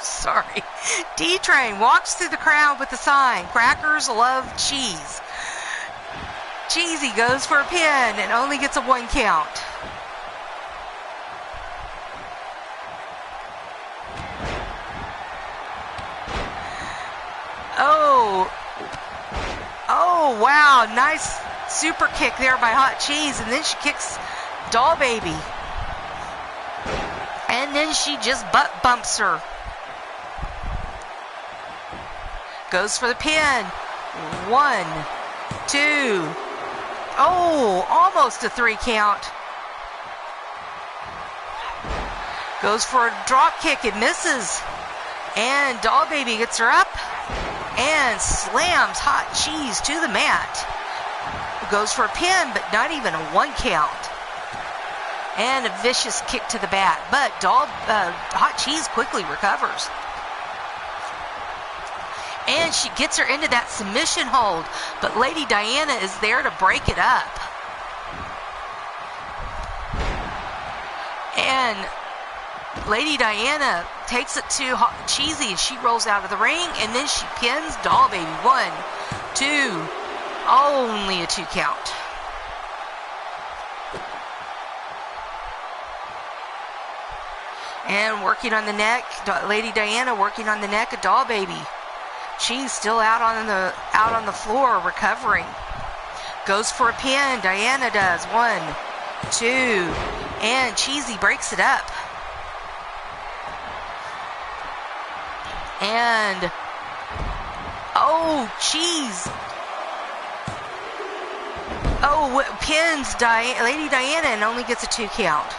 Sorry. D-Train walks through the crowd with a sign, "Crackers love cheese." Cheesy goes for a pin and only gets a 1 count. Oh, wow. Nice super kick there by Hot Cheese. And then she kicks Doll Baby. And then she just butt bumps her. Goes for the pin. 1, 2. Oh, almost a 3 count. Goes for a drop kick. It misses. And Doll Baby gets her up and slams Hot Cheese to the mat. Goes for a pin, but not even a 1 count. And a vicious kick to the back. But Hot Cheese quickly recovers. And she gets her into that submission hold. But Lady Diana is there to break it up. And Lady Diana takes it to Cheesy, and she rolls out of the ring, and then she pins Doll Baby. 1, 2, only a 2 count. And working on the neck, Lady Diana working on the neck of Doll Baby. She's still out on the floor recovering. Goes for a pin. Diana does. 1, 2, and Cheesy breaks it up. And Cheese. Pins Lady Diana and only gets a 2 count.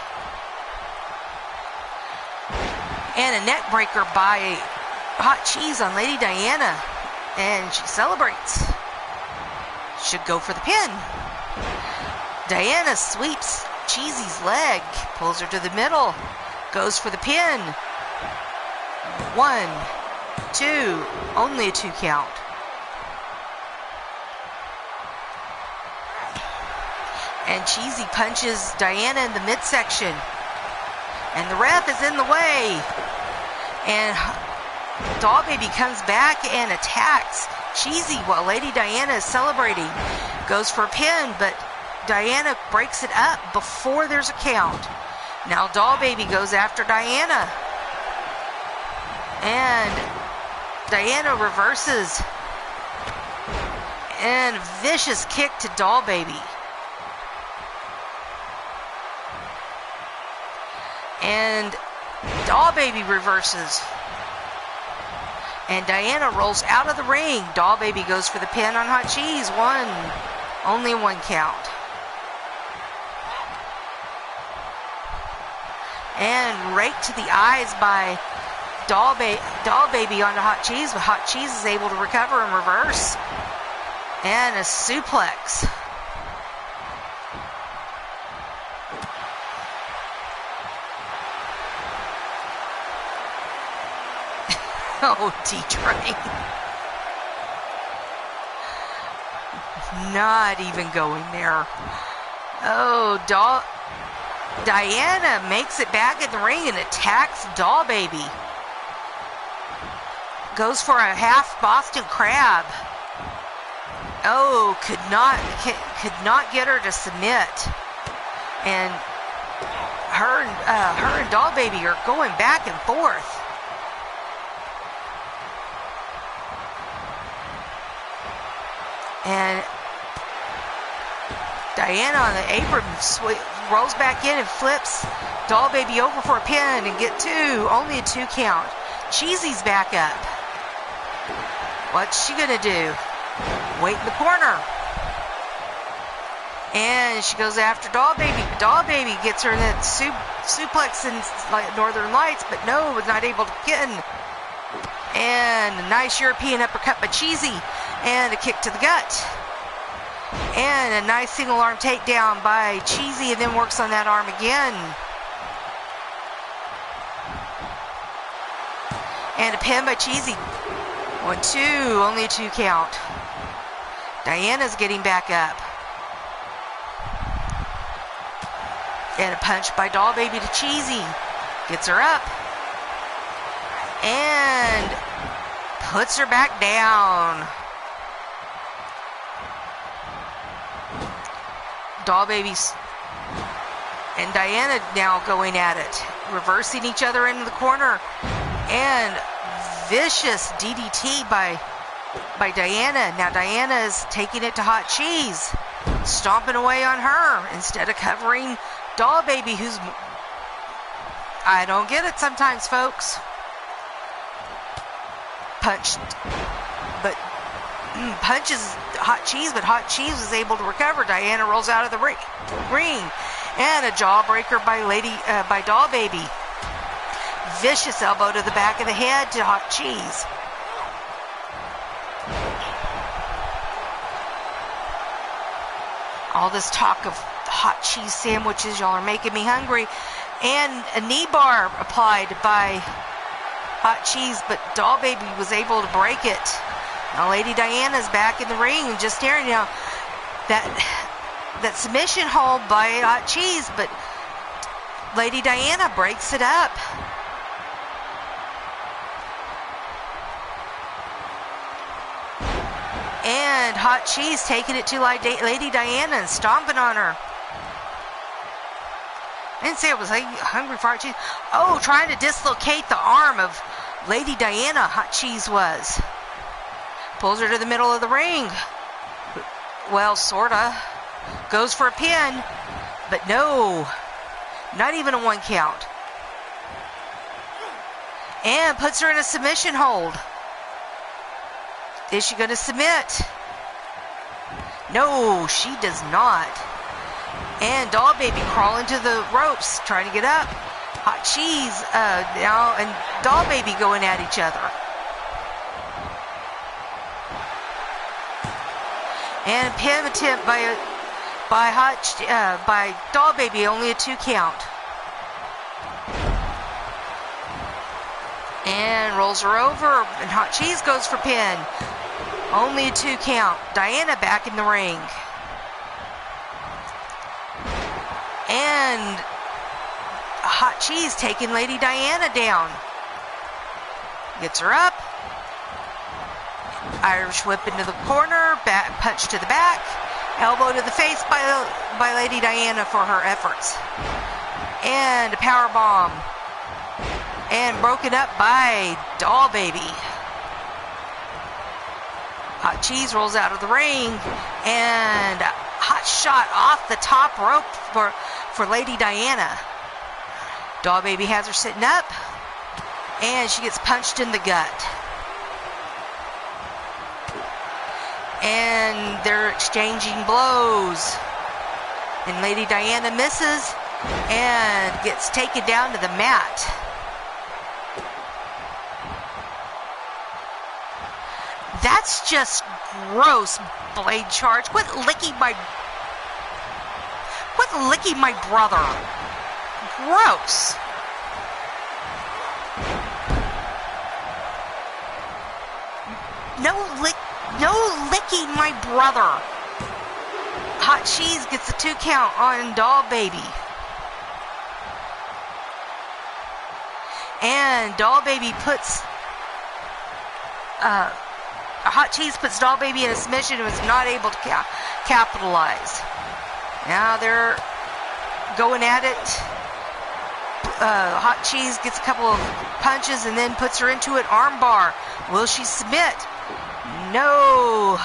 And a neck breaker by Hot Cheese on Lady Diana. And she celebrates. Should go for the pin. Diana sweeps Cheesy's leg. Pulls her to the middle. Goes for the pin. 1, 2, only a 2 count. And Cheesy punches Diana in the midsection. And the ref is in the way. And Doll Baby comes back and attacks Cheesy while Lady Diana is celebrating. Goes for a pin, but Diana breaks it up before there's a count. Now Doll Baby goes after Diana. And Diana reverses. And vicious kick to Doll Baby. And Doll Baby reverses. And Diana rolls out of the ring. Doll Baby goes for the pin on Hot Cheese. Only one count. And rake to the eyes by Doll Baby onto Hot Cheese, but Hot Cheese is able to recover and reverse. And a suplex. Oh, D-Train. Not even going there. Oh, Diana makes it back in the ring and attacks Doll Baby. Goes for a half Boston Crab. Oh, could not get her to submit. And her and Doll Baby are going back and forth. And Diana on the apron rolls back in and flips Doll Baby over for a pin and get two. Only a 2 count. Cheesy's back up. What's she gonna do? Wait in the corner. And she goes after Doll Baby. Doll Baby gets her in that suplex in like Northern Lights, but no, was not able to get in. And a nice European uppercut by Cheesy. And a kick to the gut. And a nice single arm takedown by Cheesy, and then works on that arm again. And a pin by Cheesy. 1-2, only a 2 count. Diana's getting back up. And a punch by Doll Baby to Cheesy. Gets her up. And puts her back down. Doll Baby's and Diana now going at it, reversing each other into the corner, and vicious DDT by Diana. Now Diana is taking it to Hot Cheese, stomping away on her instead of covering Doll Baby, who's, I don't get it sometimes, folks. Punches Hot Cheese, but Hot Cheese was able to recover. Diana rolls out of the ring, and a jawbreaker by Doll Baby. Vicious elbow to the back of the head to Hot Cheese. All this talk of hot cheese sandwiches, y'all are making me hungry. And a knee bar applied by Hot Cheese, but Doll Baby was able to break it. Now Lady Diana's back in the ring and just staring. Now that submission hold by Hot Cheese, but Lady Diana breaks it up. And Hot Cheese taking it to Lady Diana and stomping on her. I didn't say I was hungry for Hot Cheese. Oh, trying to dislocate the arm of Lady Diana, Hot Cheese was. Pulls her to the middle of the ring. Well, sorta. Goes for a pin, but no. Not even a 1 count. And puts her in a submission hold. Is she going to submit? No, she does not. And Doll Baby crawling to the ropes, trying to get up. Hot Cheese now and Doll Baby going at each other. And a pin attempt by Doll Baby, only a 2 count. And rolls her over, and Hot Cheese goes for pin. Only a 2 count. Diana back in the ring. And Hot Cheese taking Lady Diana down. Gets her up. Irish whip into the corner. Back punch to the back. Elbow to the face by Lady Diana for her efforts. And a power bomb. And broken up by Doll Baby. Hot Cheese rolls out of the ring. And a hot shot off the top rope for Lady Diana. Doll Baby has her sitting up. And she gets punched in the gut. And they're exchanging blows. And Lady Diana misses and gets taken down to the mat. That's just gross, Blade Charge. Quit licking my brother. Gross. No licking my brother. Hot Cheese gets a 2 count on Doll Baby. And Doll Baby puts... Hot Cheese puts Doll Baby in a submission and was not able to capitalize. Now they're going at it. Hot Cheese gets a couple of punches and then puts her into an armbar. Will she submit? No.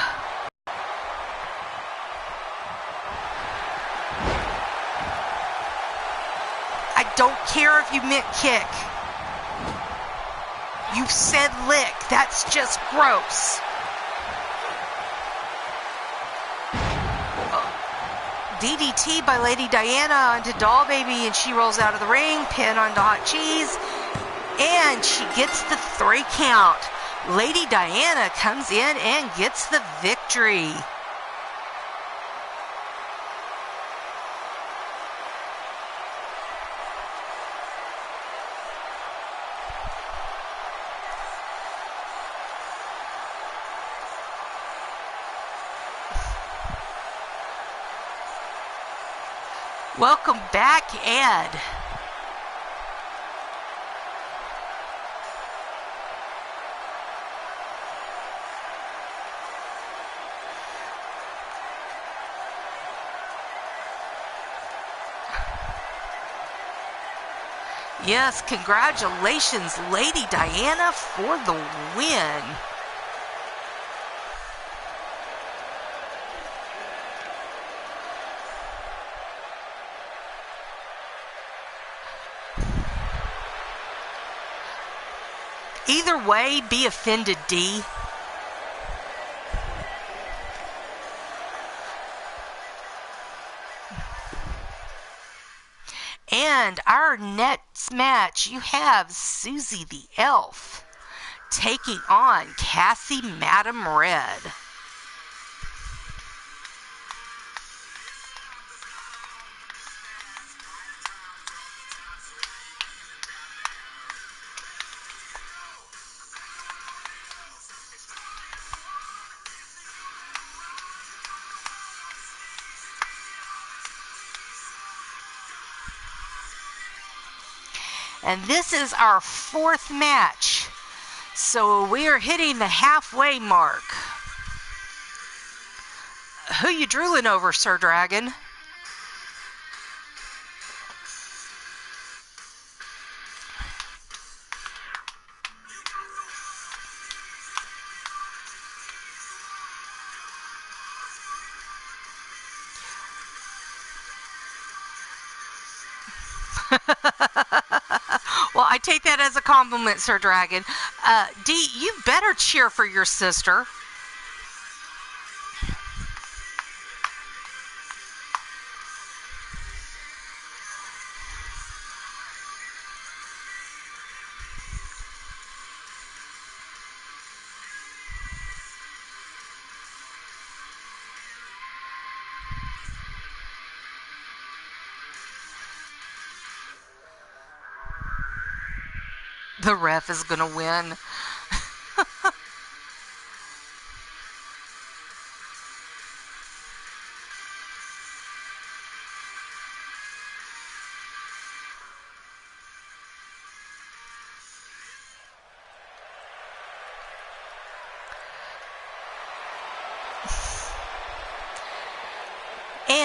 I don't care if you meant kick. You said lick. That's just gross. DDT by Lady Diana onto Doll Baby, and she rolls out of the ring. Pin onto Hot Cheese. And she gets the 3 count. Lady Diana comes in and gets the victory. Welcome back, Ed. Yes, congratulations, Lady Diana, for the win. Either way, be offended, D. And our next match, you have Suzie the Elf taking on Cassie Madam Red. And this is our 4th match. So we are hitting the halfway mark. Who you drooling over, Sir Dragon? Well, I take that as a compliment, Sir Dragon. D, you better cheer for your sister. The ref is going to win.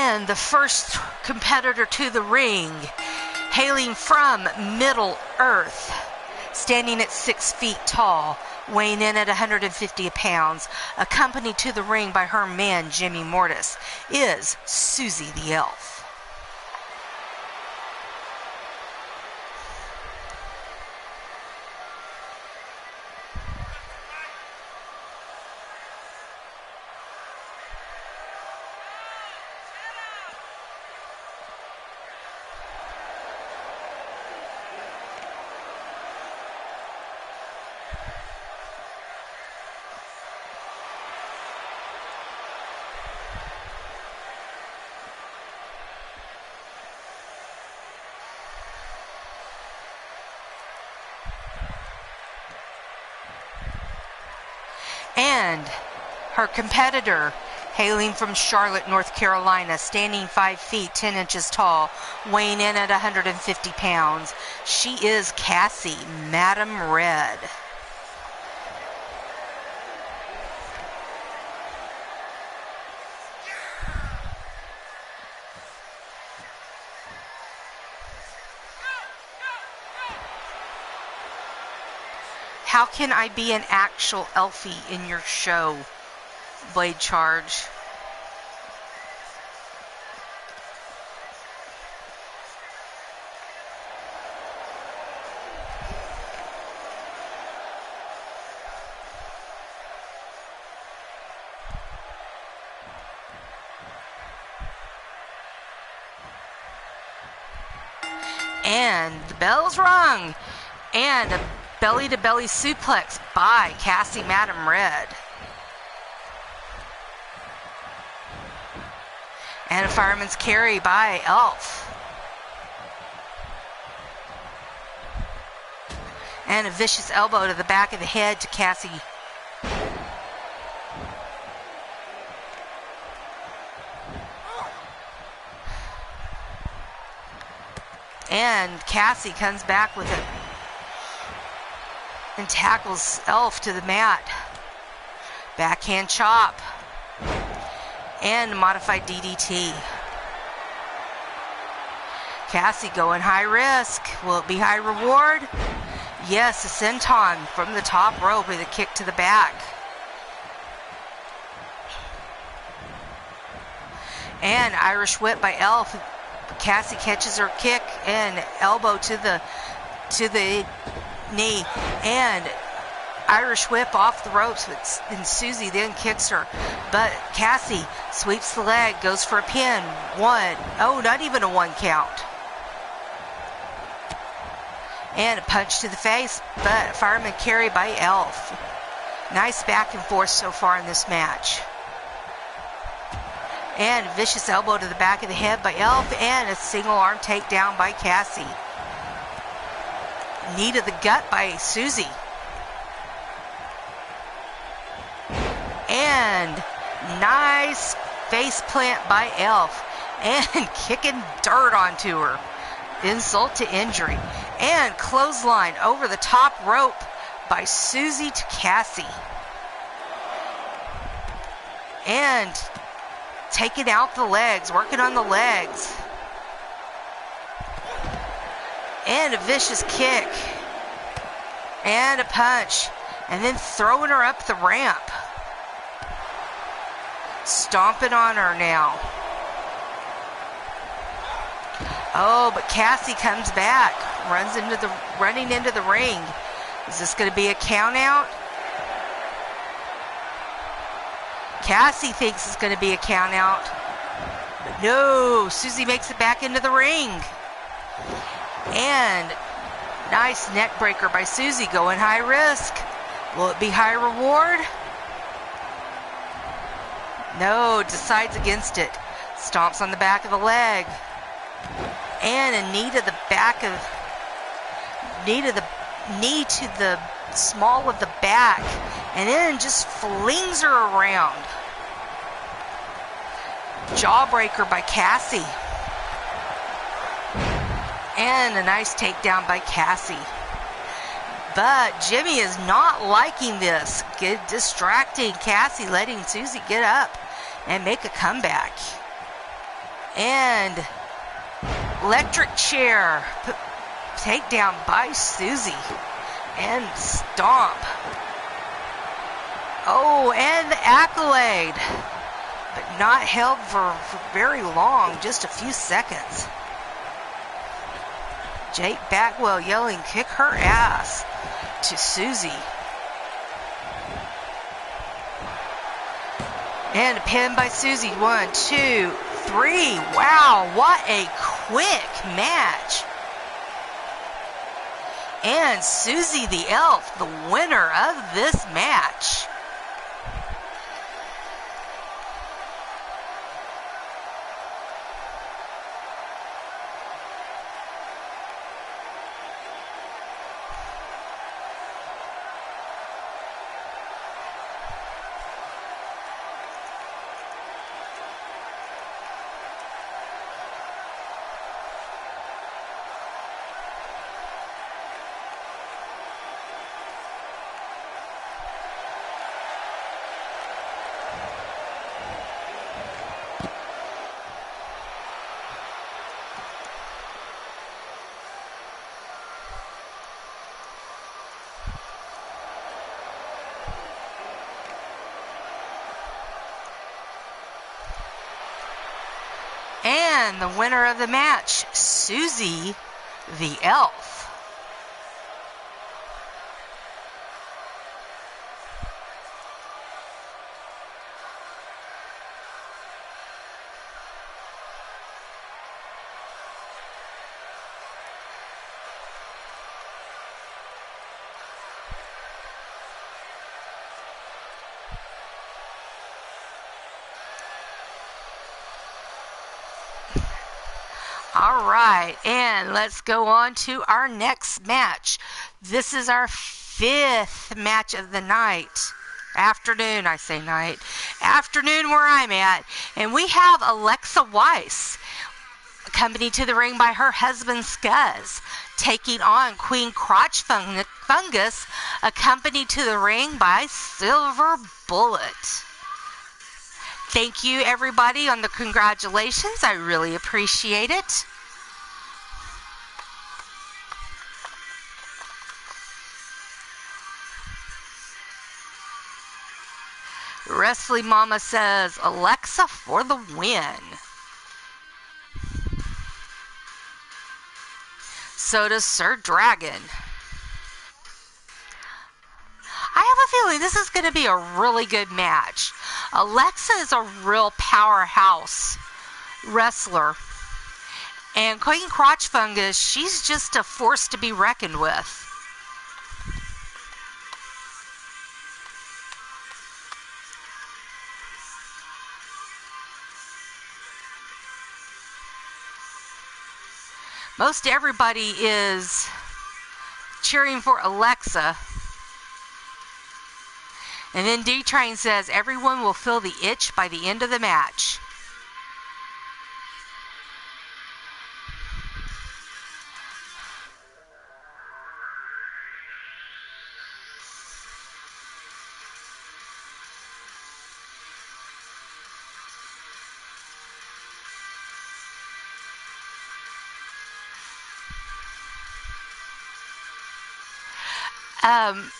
And the first competitor to the ring, hailing from Middle Earth, standing at 6 feet tall, weighing in at 150 pounds, accompanied to the ring by her man, Jimmy Mortis, is Suzie the Elf. And her competitor, hailing from Charlotte, North Carolina, standing 5 feet 10 inches tall, weighing in at 150 pounds, she is Cassie, Madam Red. How can I be an actual Elfie in your show, Blade Charge? And the bell's rung. And a belly-to-belly suplex by Cassie, Madam Red. And a fireman's carry by Elf. And a vicious elbow to the back of the head to Cassie. And Cassie comes back with it and tackles Elf to the mat. Backhand chop. And a modified DDT. Cassie going high risk. Will it be high reward? Yes, a senton from the top rope with a kick to the back. And Irish whip by Elf. Cassie catches her kick and elbow to the knee, and Irish whip off the ropes, and Suzie then kicks her, but Cassie sweeps the leg, goes for a pin. Not even a 1 count. And a punch to the face, but a fireman carry by Elf. Nice back and forth so far in this match. And a vicious elbow to the back of the head by Elf, and a single arm takedown by Cassie. Knee to the gut by Suzie. And nice face plant by Elf. And kicking dirt onto her. Insult to injury. And clothesline over the top rope by Suzie to Cassie. And taking out the legs, working on the legs. And a vicious kick. And a punch. And then throwing her up the ramp. Stomping on her now. Oh, but Cassie comes back. Running into the ring. Is this going to be a count out? Cassie thinks it's going to be a count out. But no, Suzie makes it back into the ring. And nice neck breaker by Suzie, going high risk. Will it be high reward? No, decides against it. Stomps on the back of the leg. And a knee to the knee to the small of the back. And then just flings her around. Jawbreaker by Cassie. And a nice takedown by Cassie. But Jimmy is not liking this. Distracting Cassie, letting Suzie get up and make a comeback. And electric chair. Takedown by Suzie. And stomp. Oh, and the accolade. But not held for very long, just a few seconds. Jake Bagwell yelling, kick her ass to Suzie. And a pin by Suzie. 1, 2, 3. Wow, what a quick match. And Suzie the Elf, the winner of this match. And the winner of the match, Suzie the Elf. All right, and let's go on to our next match. This is our 5th match of the night. Afternoon, I say night. Afternoon where I'm at. And we have Alexa Weiss, accompanied to the ring by her husband Scuzz, taking on Queen Crotch Fungus, accompanied to the ring by Silver Bullet. Thank you, everybody, on the congratulations. I really appreciate it. Wrestling Mama says, Alexa for the win. So does Sir Dragon. I have a feeling this is going to be a really good match. Alexa is a real powerhouse wrestler. And Queen Crotch Fungus, she's just a force to be reckoned with. Most everybody is cheering for Alexa. And then D-Train says, everyone will feel the itch by the end of the match.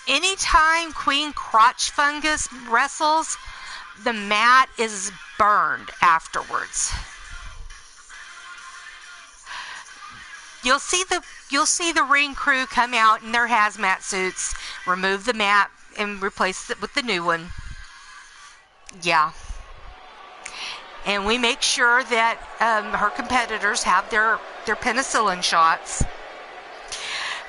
Anytime Queen Crotch Fungus wrestles, the mat is burned afterwards. You'll see the ring crew come out in their hazmat suits, remove the mat, and replace it with the new one. Yeah. And we make sure that her competitors have their penicillin shots.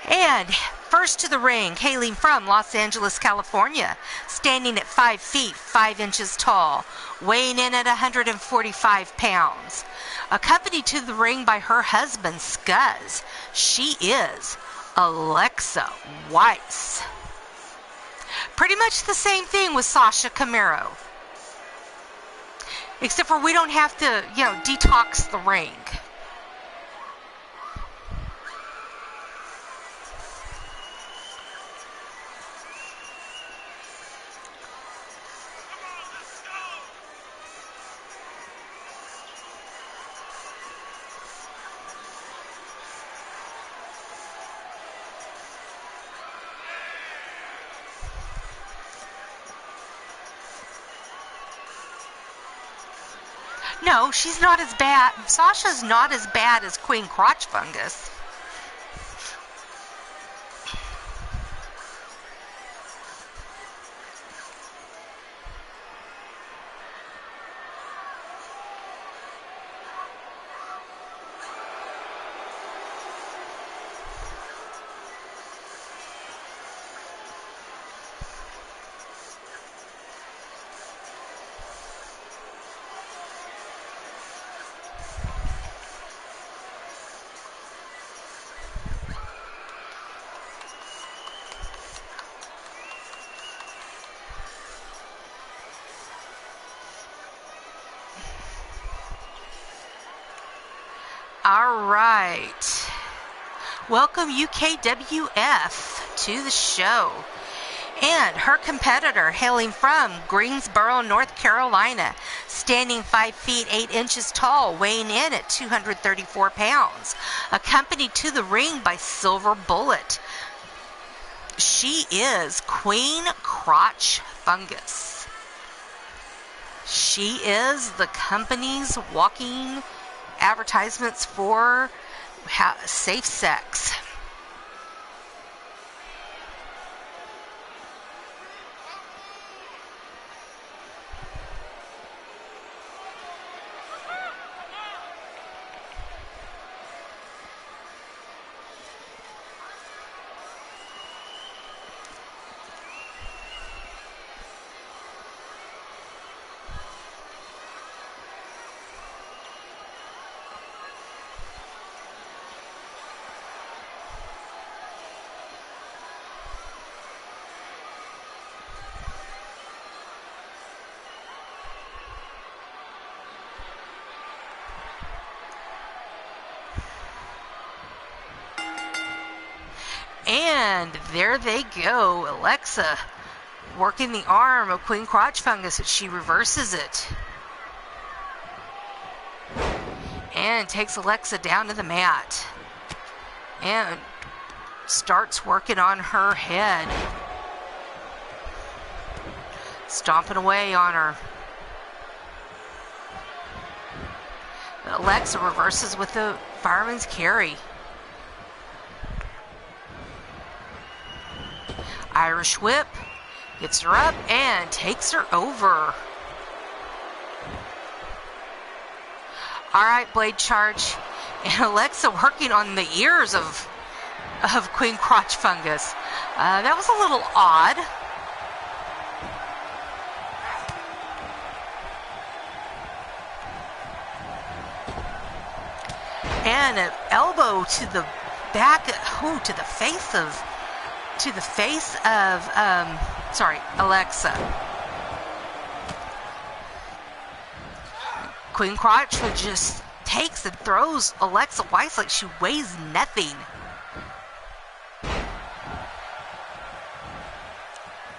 And first to the ring, hailing from Los Angeles, California, standing at 5 feet, 5 inches tall, weighing in at 145 pounds. Accompanied to the ring by her husband, Scuzz, she is Alexa Weiss. Pretty much the same thing with Sasha Camaro. Except for we don't have to, detox the ring. No, she's not as bad. Sasha's not as bad as Queen Crotch Fungus. All right. Welcome UKWF to the show. And her competitor, hailing from Greensboro, North Carolina, standing 5 feet 8 inches tall, weighing in at 234 pounds, accompanied to the ring by Silver Bullet. She is Queen Crotch Fungus. She is the company's walking advertisements for safe sex. And there they go. Alexa working the arm of Queen Crotch Fungus as she reverses it. And takes Alexa down to the mat. And starts working on her head. Stomping away on her. Alexa reverses with the fireman's carry. Irish whip, gets her up and takes her over. Alright, blade charge. And Alexa working on the ears of Queen Crotch Fungus. That was a little odd. And an elbow to the back, to the face of Alexa. Queen Crotch would just takes and throws Alexa Weiss like she weighs nothing.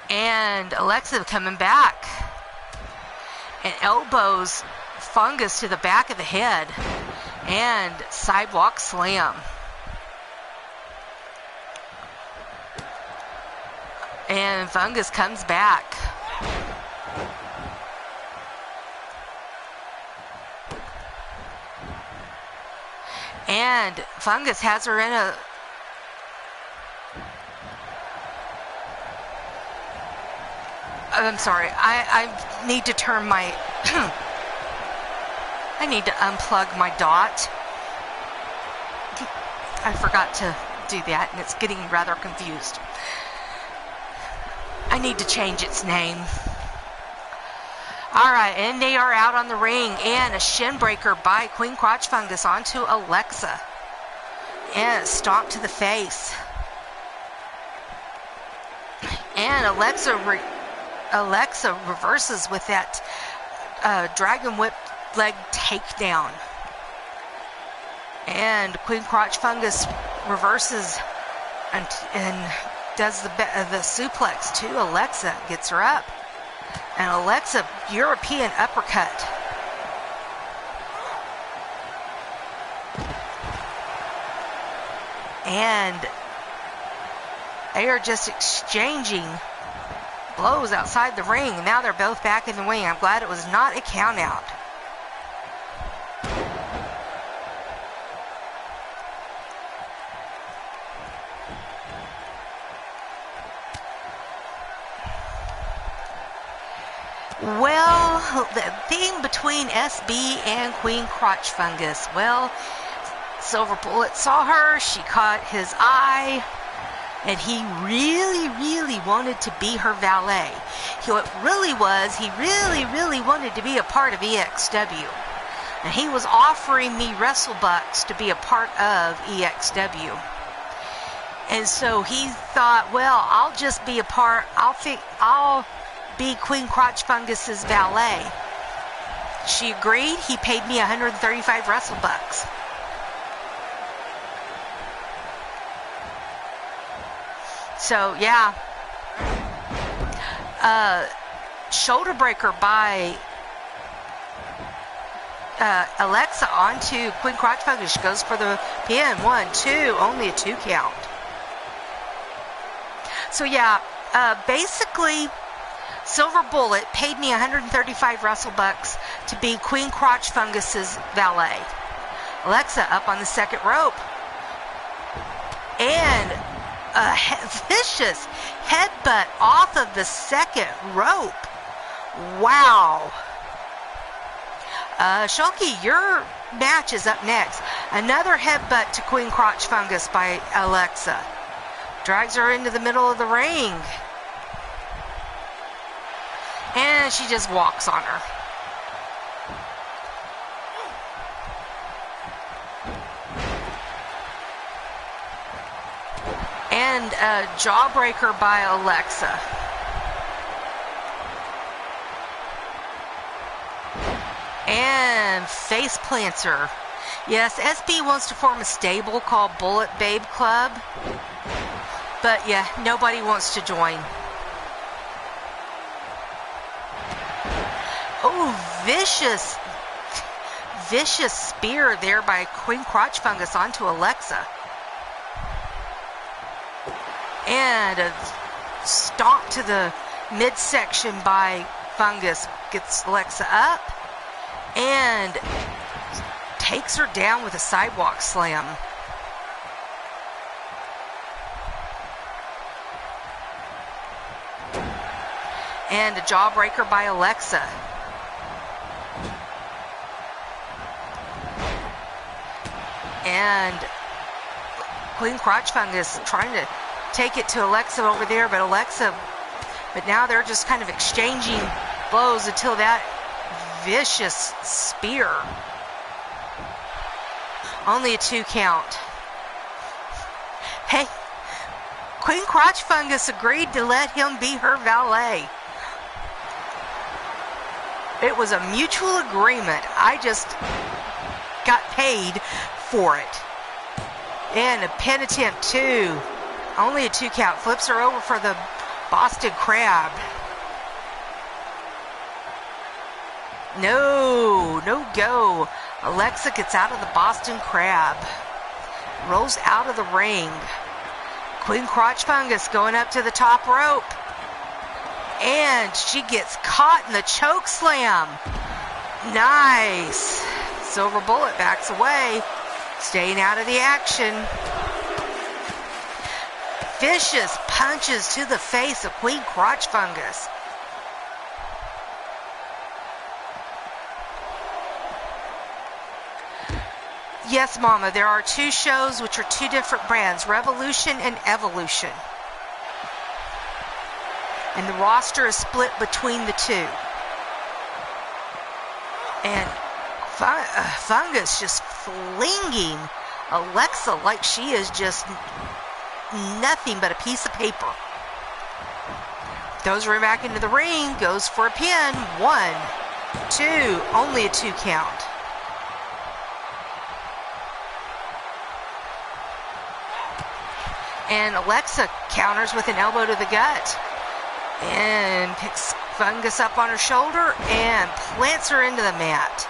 And Alexa coming back and elbows Fungus to the back of the head and sidewalk slam. And Fungus comes back. And Fungus has her in a... I'm sorry. I need to turn my... I need to unplug my dot. I forgot to do that, and it's getting rather confused. I need to change its name. Alright, and they are out on the ring, and a shin breaker by Queen Crotch Fungus onto Alexa. And a stomp to the face. And Alexa reverses with that dragon whip leg takedown. And Queen Crotch Fungus reverses and does the suplex to Alexa, gets her up. And Alexa, European uppercut. And they are just exchanging blows outside the ring. Now they're both back in the ring. I'm glad it was not a count out. Well, the thing between SB and Queen Crotch Fungus. Well, Silver Bullet saw her, she caught his eye, and he really, really wanted to be her valet. What really was, he really wanted to be a part of EXW. And he was offering me WrestleBucks to be a part of EXW. And so he thought, well, I'll just be a part, I'll be Queen Crotch Fungus's valet. She agreed. He paid me 135 WrestleBucks. So, yeah. Shoulder breaker by Alexa onto Queen Crotch Fungus. She goes for the pin. 1, 2, only a 2 count. So, yeah, basically, Silver Bullet paid me 135 WrestleBucks to be Queen Crotch Fungus's valet. Alexa up on the second rope. And a vicious headbutt off of the second rope. Wow. Shulky, your match is up next. Another headbutt to Queen Crotch Fungus by Alexa. Drags her into the middle of the ring. And she just walks on her. And a jawbreaker by Alexa. And face planter. Yes, SB wants to form a stable called Bullet Babe Club. But yeah, nobody wants to join. Oh, vicious spear there by Queen Crotch Fungus onto Alexa. And a stomp to the midsection by Fungus gets Alexa up and takes her down with a sidewalk slam. And a jawbreaker by Alexa. And Queen Crotch Fungus trying to take it to Alexa over there, but now they're just kind of exchanging blows until that vicious spear. Only a 2 count. Hey, Queen Crotch Fungus agreed to let him be her valet. It was a mutual agreement. I just got paid for it. And a pin attempt too. Only a 2 count. Flips her over for the Boston Crab. No go. Alexa gets out of the Boston Crab. Rolls out of the ring. Queen Crotch Fungus going up to the top rope. And she gets caught in the choke slam. Nice. Silver Bullet backs away, staying out of the action. Vicious punches to the face of Queen Crotch Fungus. Yes, Mama, there are 2 shows which are 2 different brands, Revolution and Evolution. And the roster is split between the 2. And Fungus just flinging Alexa like she is just nothing but a piece of paper. Throws her back into the ring, goes for a pin. 1, 2, only a 2 count. And Alexa counters with an elbow to the gut. And picks Fungus up on her shoulder and plants her into the mat.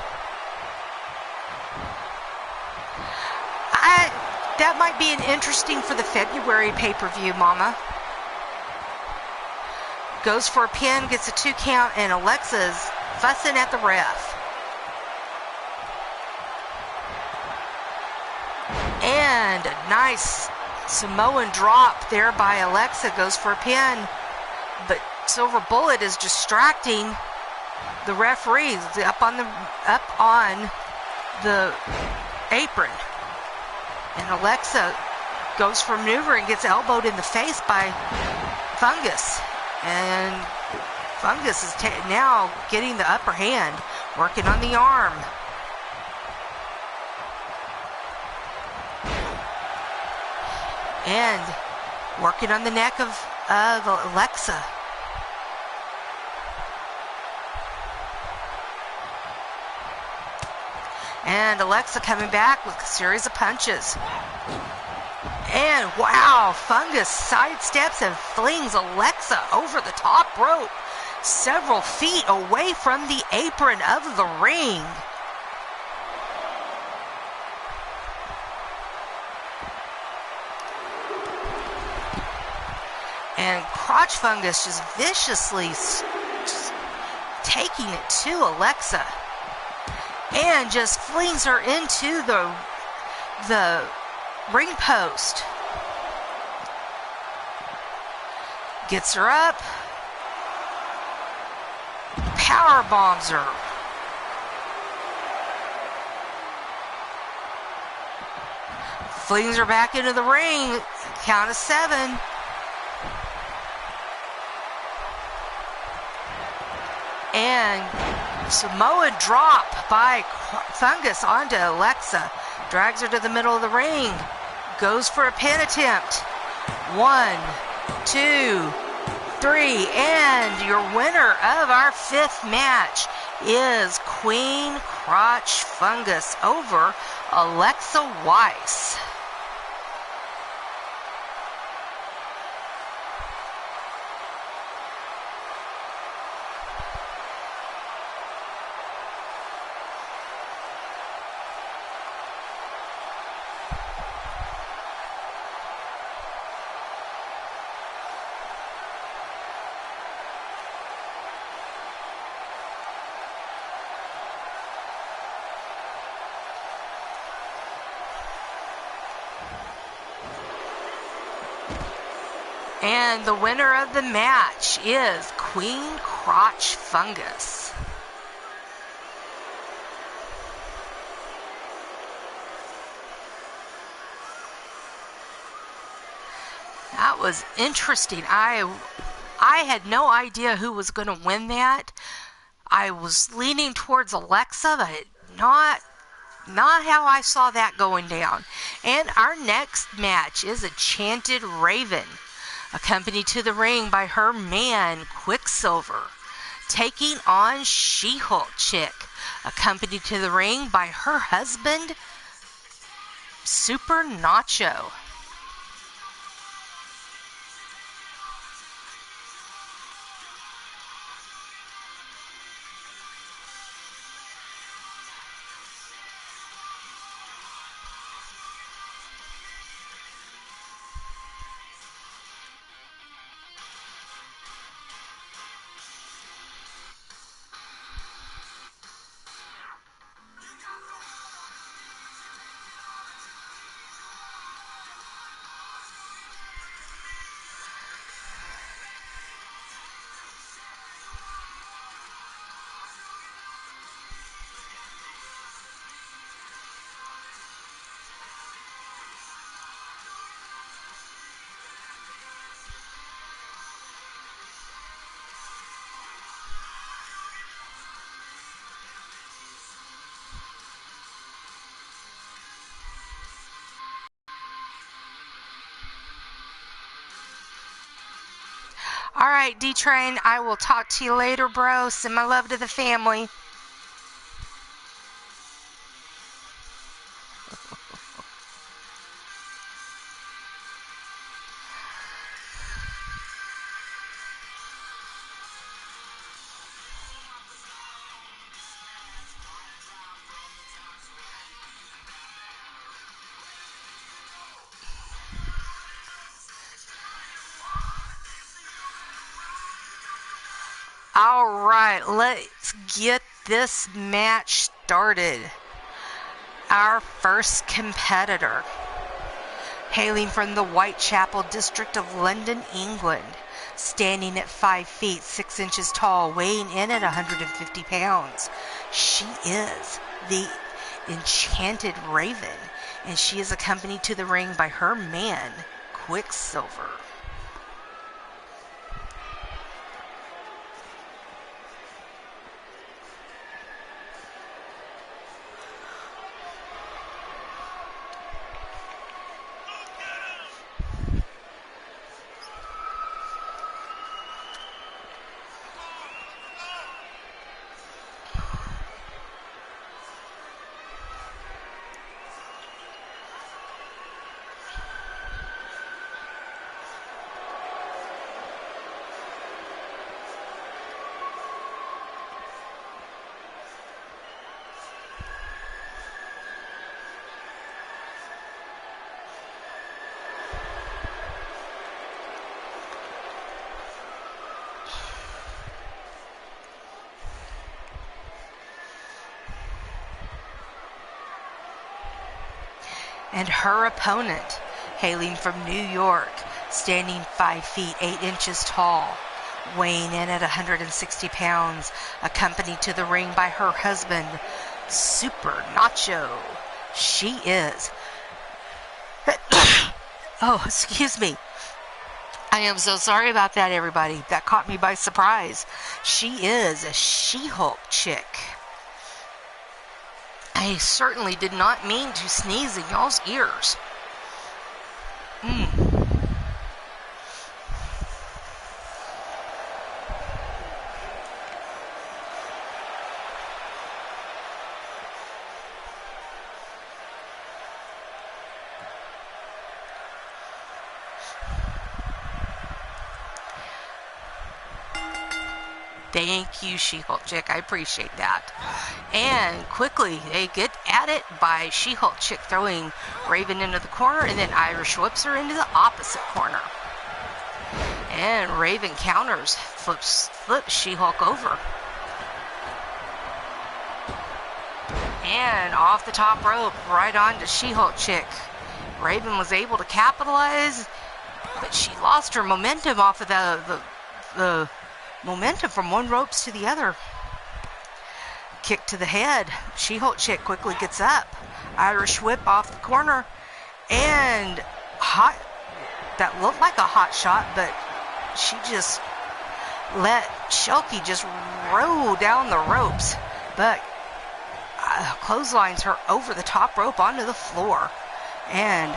That might be an interesting for the February pay-per-view, Mama. Goes for a pin, gets a 2 count, and Alexa's fussing at the ref. And a nice Samoan drop there by Alexa. Goes for a pin, but Silver Bullet is distracting the referee up on the apron, and Alexa goes for a maneuver and gets elbowed in the face by Fungus, and Fungus is now getting the upper hand, working on the arm. And working on the neck of Alexa. And Alexa coming back with a series of punches. And wow, Fungus sidesteps and flings Alexa over the top rope, several feet away from the apron of the ring. And Crotch Fungus just viciously taking it to Alexa. And just flings her into the ring post. Gets her up. Power bombs her. Flings her back into the ring. Count of 7. And Samoa drop by Fungus onto Alexa. Drags her to the middle of the ring. Goes for a pin attempt. 1, 2, 3. And your winner of our 5th match is Queen Crotch Fungus over Alexa Weiss. And the winner of the match is Queen Crotch Fungus. That was interesting. I had no idea who was going to win that. I was leaning towards Alexa, but not how I saw that going down. And our next match is a Chanted Raven, accompanied to the ring by her man, Quicksilver, taking on She-Hulk Chick, accompanied to the ring by her husband, Super Nacho. All right, D-Train, I will talk to you later, bro. Send my love to the family. All right, let's get this match started. Our first competitor, hailing from the Whitechapel district of London, England, standing at 5 feet 6 inches tall, weighing in at 150 pounds. She is the Enchanted Raven, and she is accompanied to the ring by her man, Quicksilver. And her opponent, hailing from New York, standing 5 feet 8 inches tall, weighing in at 160 pounds, accompanied to the ring by her husband, Super Nacho. She is... Oh, excuse me. I am so sorry about that, everybody. That caught me by surprise. She is a She-Hulk chick. I certainly did not mean to sneeze in y'all's ears. Thank you, She-Hulk Chick. I appreciate that. And quickly, they get at it by She-Hulk Chick throwing Raven into the corner, and then Irish whips her into the opposite corner. And Raven counters, flips She-Hulk over. And off the top rope, right onto She-Hulk Chick. Raven was able to capitalize, but she lost her momentum off of the momentum from one ropes to the other. Kick to the head. She-Hulk Chick quickly gets up. Irish whip off the corner. And that looked like a hot shot, but she just let Shelky just roll down the ropes. But clotheslines her over the top rope onto the floor. And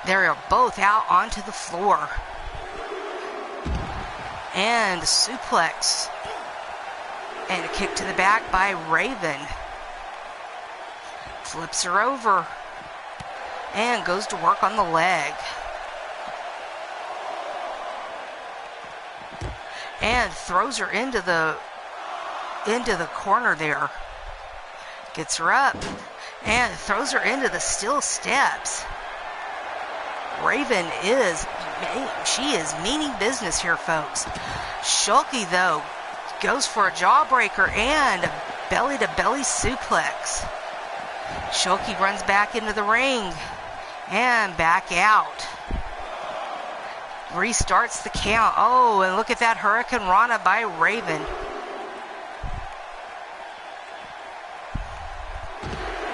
they're both out onto the floor. And a suplex. And a kick to the back by Raven. Flips her over. And goes to work on the leg. And throws her into the corner there. Gets her up. And throws her into the steel steps. Raven is meaning business here, folks. Shulky, though, goes for a jawbreaker and a belly-to-belly suplex. Shulky runs back into the ring and back out. Restarts the count. Oh, and look at that Hurricane Rana by Raven.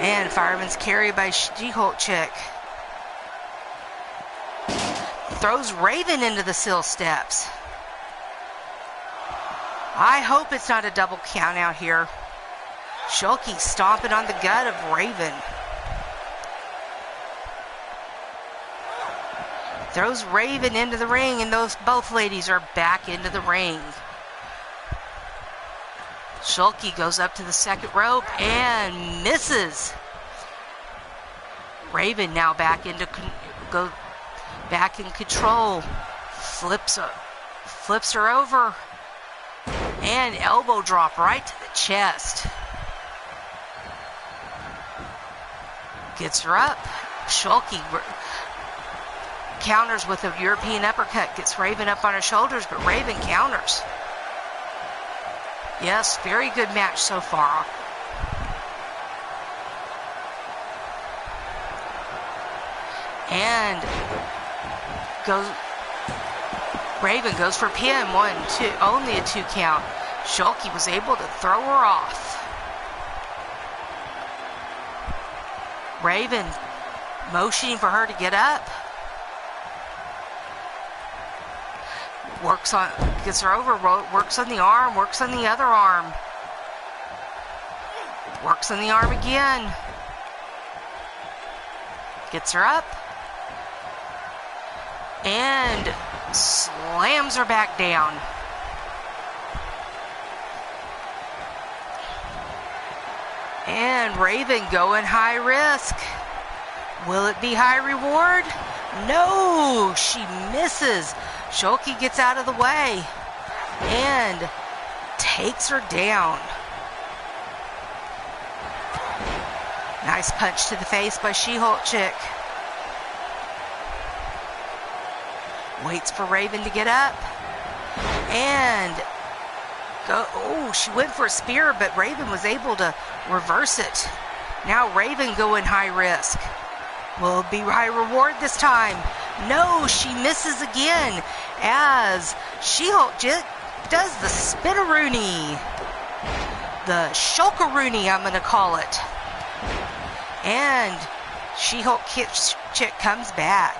And Fireman's Carry by She-Hulk Chick. Throws Raven into the sill steps. I hope it's not a double count out here. Shulky stomping on the gut of Raven. Throws Raven into the ring, and both ladies are back into the ring. Shulky goes up to the second rope and misses. Raven now back in control. Flips her over. And elbow drop right to the chest. Gets her up. Shulky counters with a European uppercut. Gets Raven up on her shoulders, but Raven counters. Yes, very good match so far. And Raven goes for a pin. 1, 2, only a 2 count. Shulky was able to throw her off. Raven motioning for her to get up. Works on, gets her over, works on the arm, works on the other arm. Works on the arm again. Gets her up. And slams her back down. And Raven going high risk. Will it be high reward? No, she misses. Shulky gets out of the way and takes her down. Nice punch to the face by She-Hulk Chick. Waits for Raven to get up. And go. Oh, she went for a spear, but Raven was able to reverse it. Now Raven going high risk. Will it be high reward this time? No, she misses again as She-Hulk Chick does the spinaroonie. The shulkaroonie, I'm going to call it. And She-Hulk Chick comes back.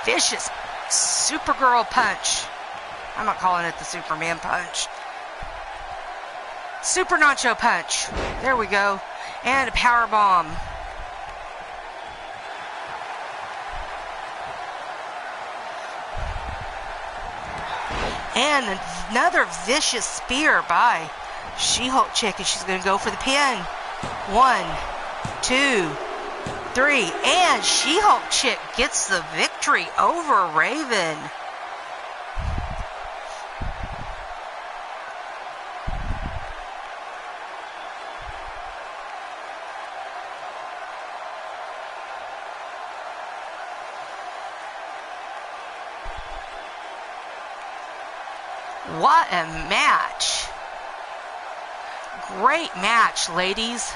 Vicious Supergirl punch. I'm not calling it the Superman punch. Super Nacho punch. There we go. And a power bomb. And another vicious spear by She-Hulk Chick, and she's going to go for the pin. 1, 2, 3, and She-Hulk Chick gets the victory over Raven. What a match. Great match, ladies.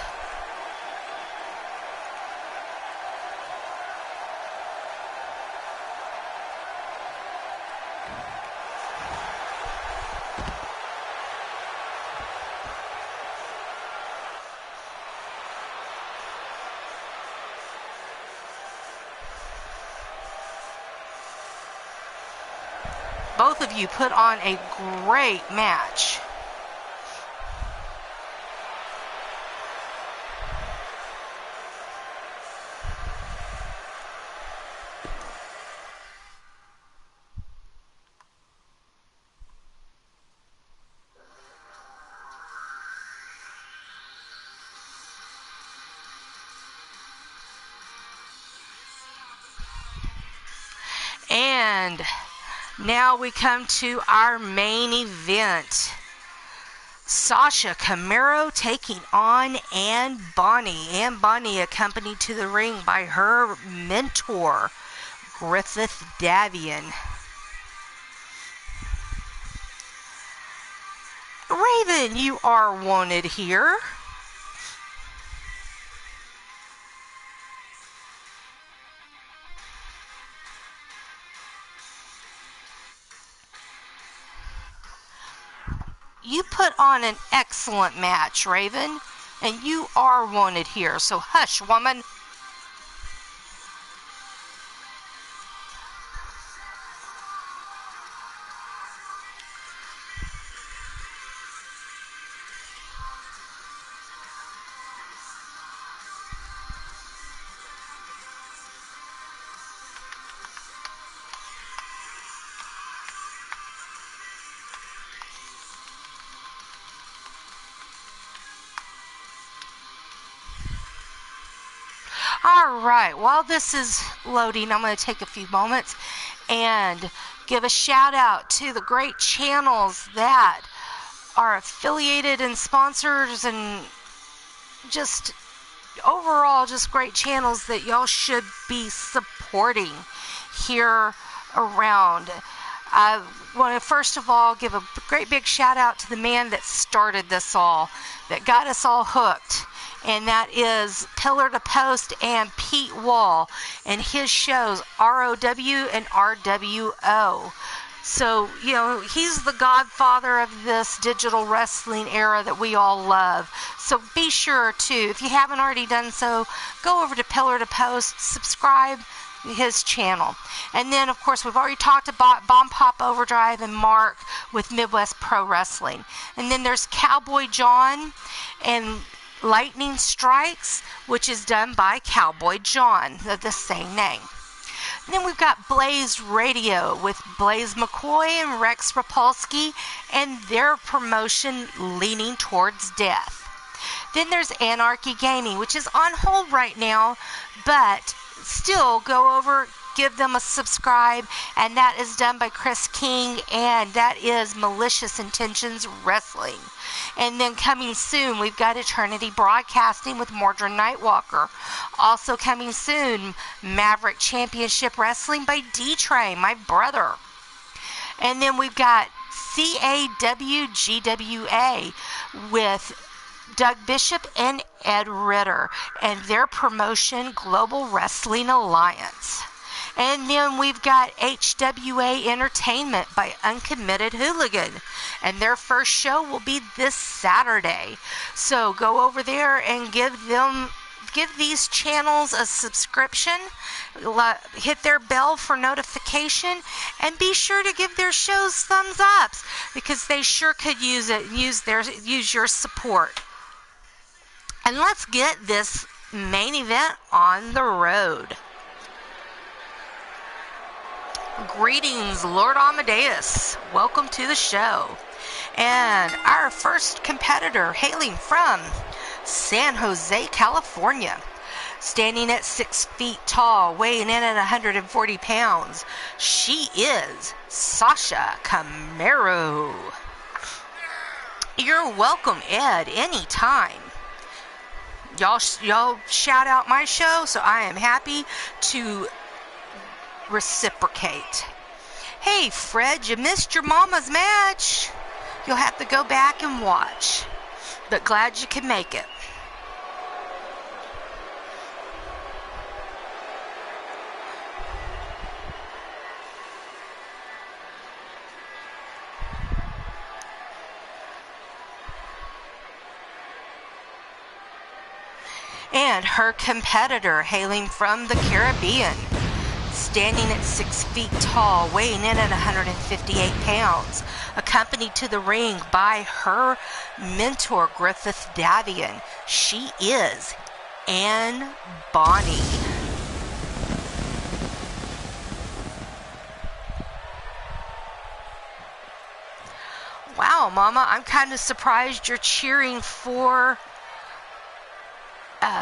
Both of you put on a great match. And now we come to our main event. Sasha Camaro taking on Bonny. Bonny accompanied to the ring by her mentor, Griffith Davian. Raven, you are wanted here. You put on an excellent match, Raven, and you are wanted here, so hush, woman. Alright, while this is loading, I'm going to take a few moments and give a shout out to the great channels that are affiliated and sponsors and just overall just great channels that y'all should be supporting here around. I want to first of all give a great big shout out to the man that started this all, that got us all hooked, and that is Pillar to Post and Pete Wall and his shows ROW and RWO. So, you know, he's the godfather of this digital wrestling era that we all love. So be sure to, if you haven't already done so, go over to Pillar to Post, subscribe to his channel. And then, of course, we've already talked about Bomb Pop Overdrive and Mark with Midwest Pro Wrestling. And then there's Cowboy John and Lightning Strikes, which is done by Cowboy John, of the same name. And then we've got Blaze Radio with Blaze McCoy and Rex Rapolsky and their promotion Leaning Towards Death. Then there's Anarchy Gaming, which is on hold right now, but still go over, give them a subscribe, and that is done by Chris King, and that is Malicious Intentions Wrestling. And then coming soon, we've got Eternity Broadcasting with Mordred Nightwalker. Also coming soon, Maverick Championship Wrestling by D-Train, my brother. And then we've got CAWGWA with Doug Bishop and Ed Ritter and their promotion Global Wrestling Alliance. And then we've got HWA Entertainment by Uncommitted Hooligan, and their first show will be this Saturday. So go over there and give these channels a subscription, hit their bell for notification, and be sure to give their shows thumbs ups, because they sure could use it, use your support. And let's get this main event on the road. Greetings, Lord Amadeus. Welcome to the show. And our first competitor, hailing from San Jose, California, standing at 6 feet tall, weighing in at 140 pounds, she is Sasha Camaro. You're welcome, Ed, anytime. Y'all shout out my show, so I am happy to reciprocate. Hey Fred, you missed your mama's match. You'll have to go back and watch, but glad you could make it. And her competitor, hailing from the Caribbean, standing at 6 feet tall, weighing in at 158 pounds, accompanied to the ring by her mentor, Griffith Davian. She is Ann Bonny. Wow, Mama, I'm kind of surprised you're cheering for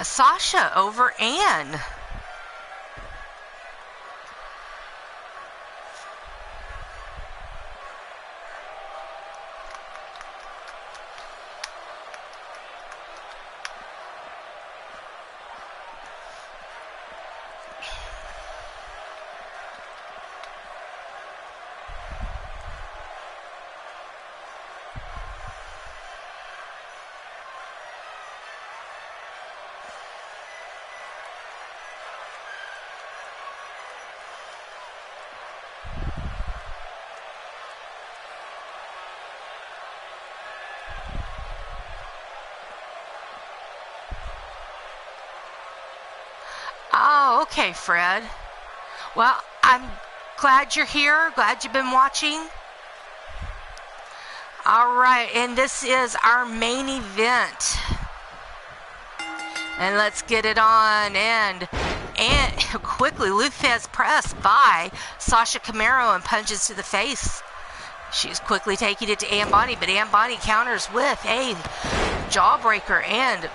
Sasha over Ann. Oh, okay, Fred. Well, I'm glad you're here. Glad you've been watching. All right, and this is our main event. And let's get it on. And quickly, Luthez pressed by Sasha Camaro and punches to the face. She's quickly taking it to Ann Bonny, but Ann Bonny counters with a jawbreaker and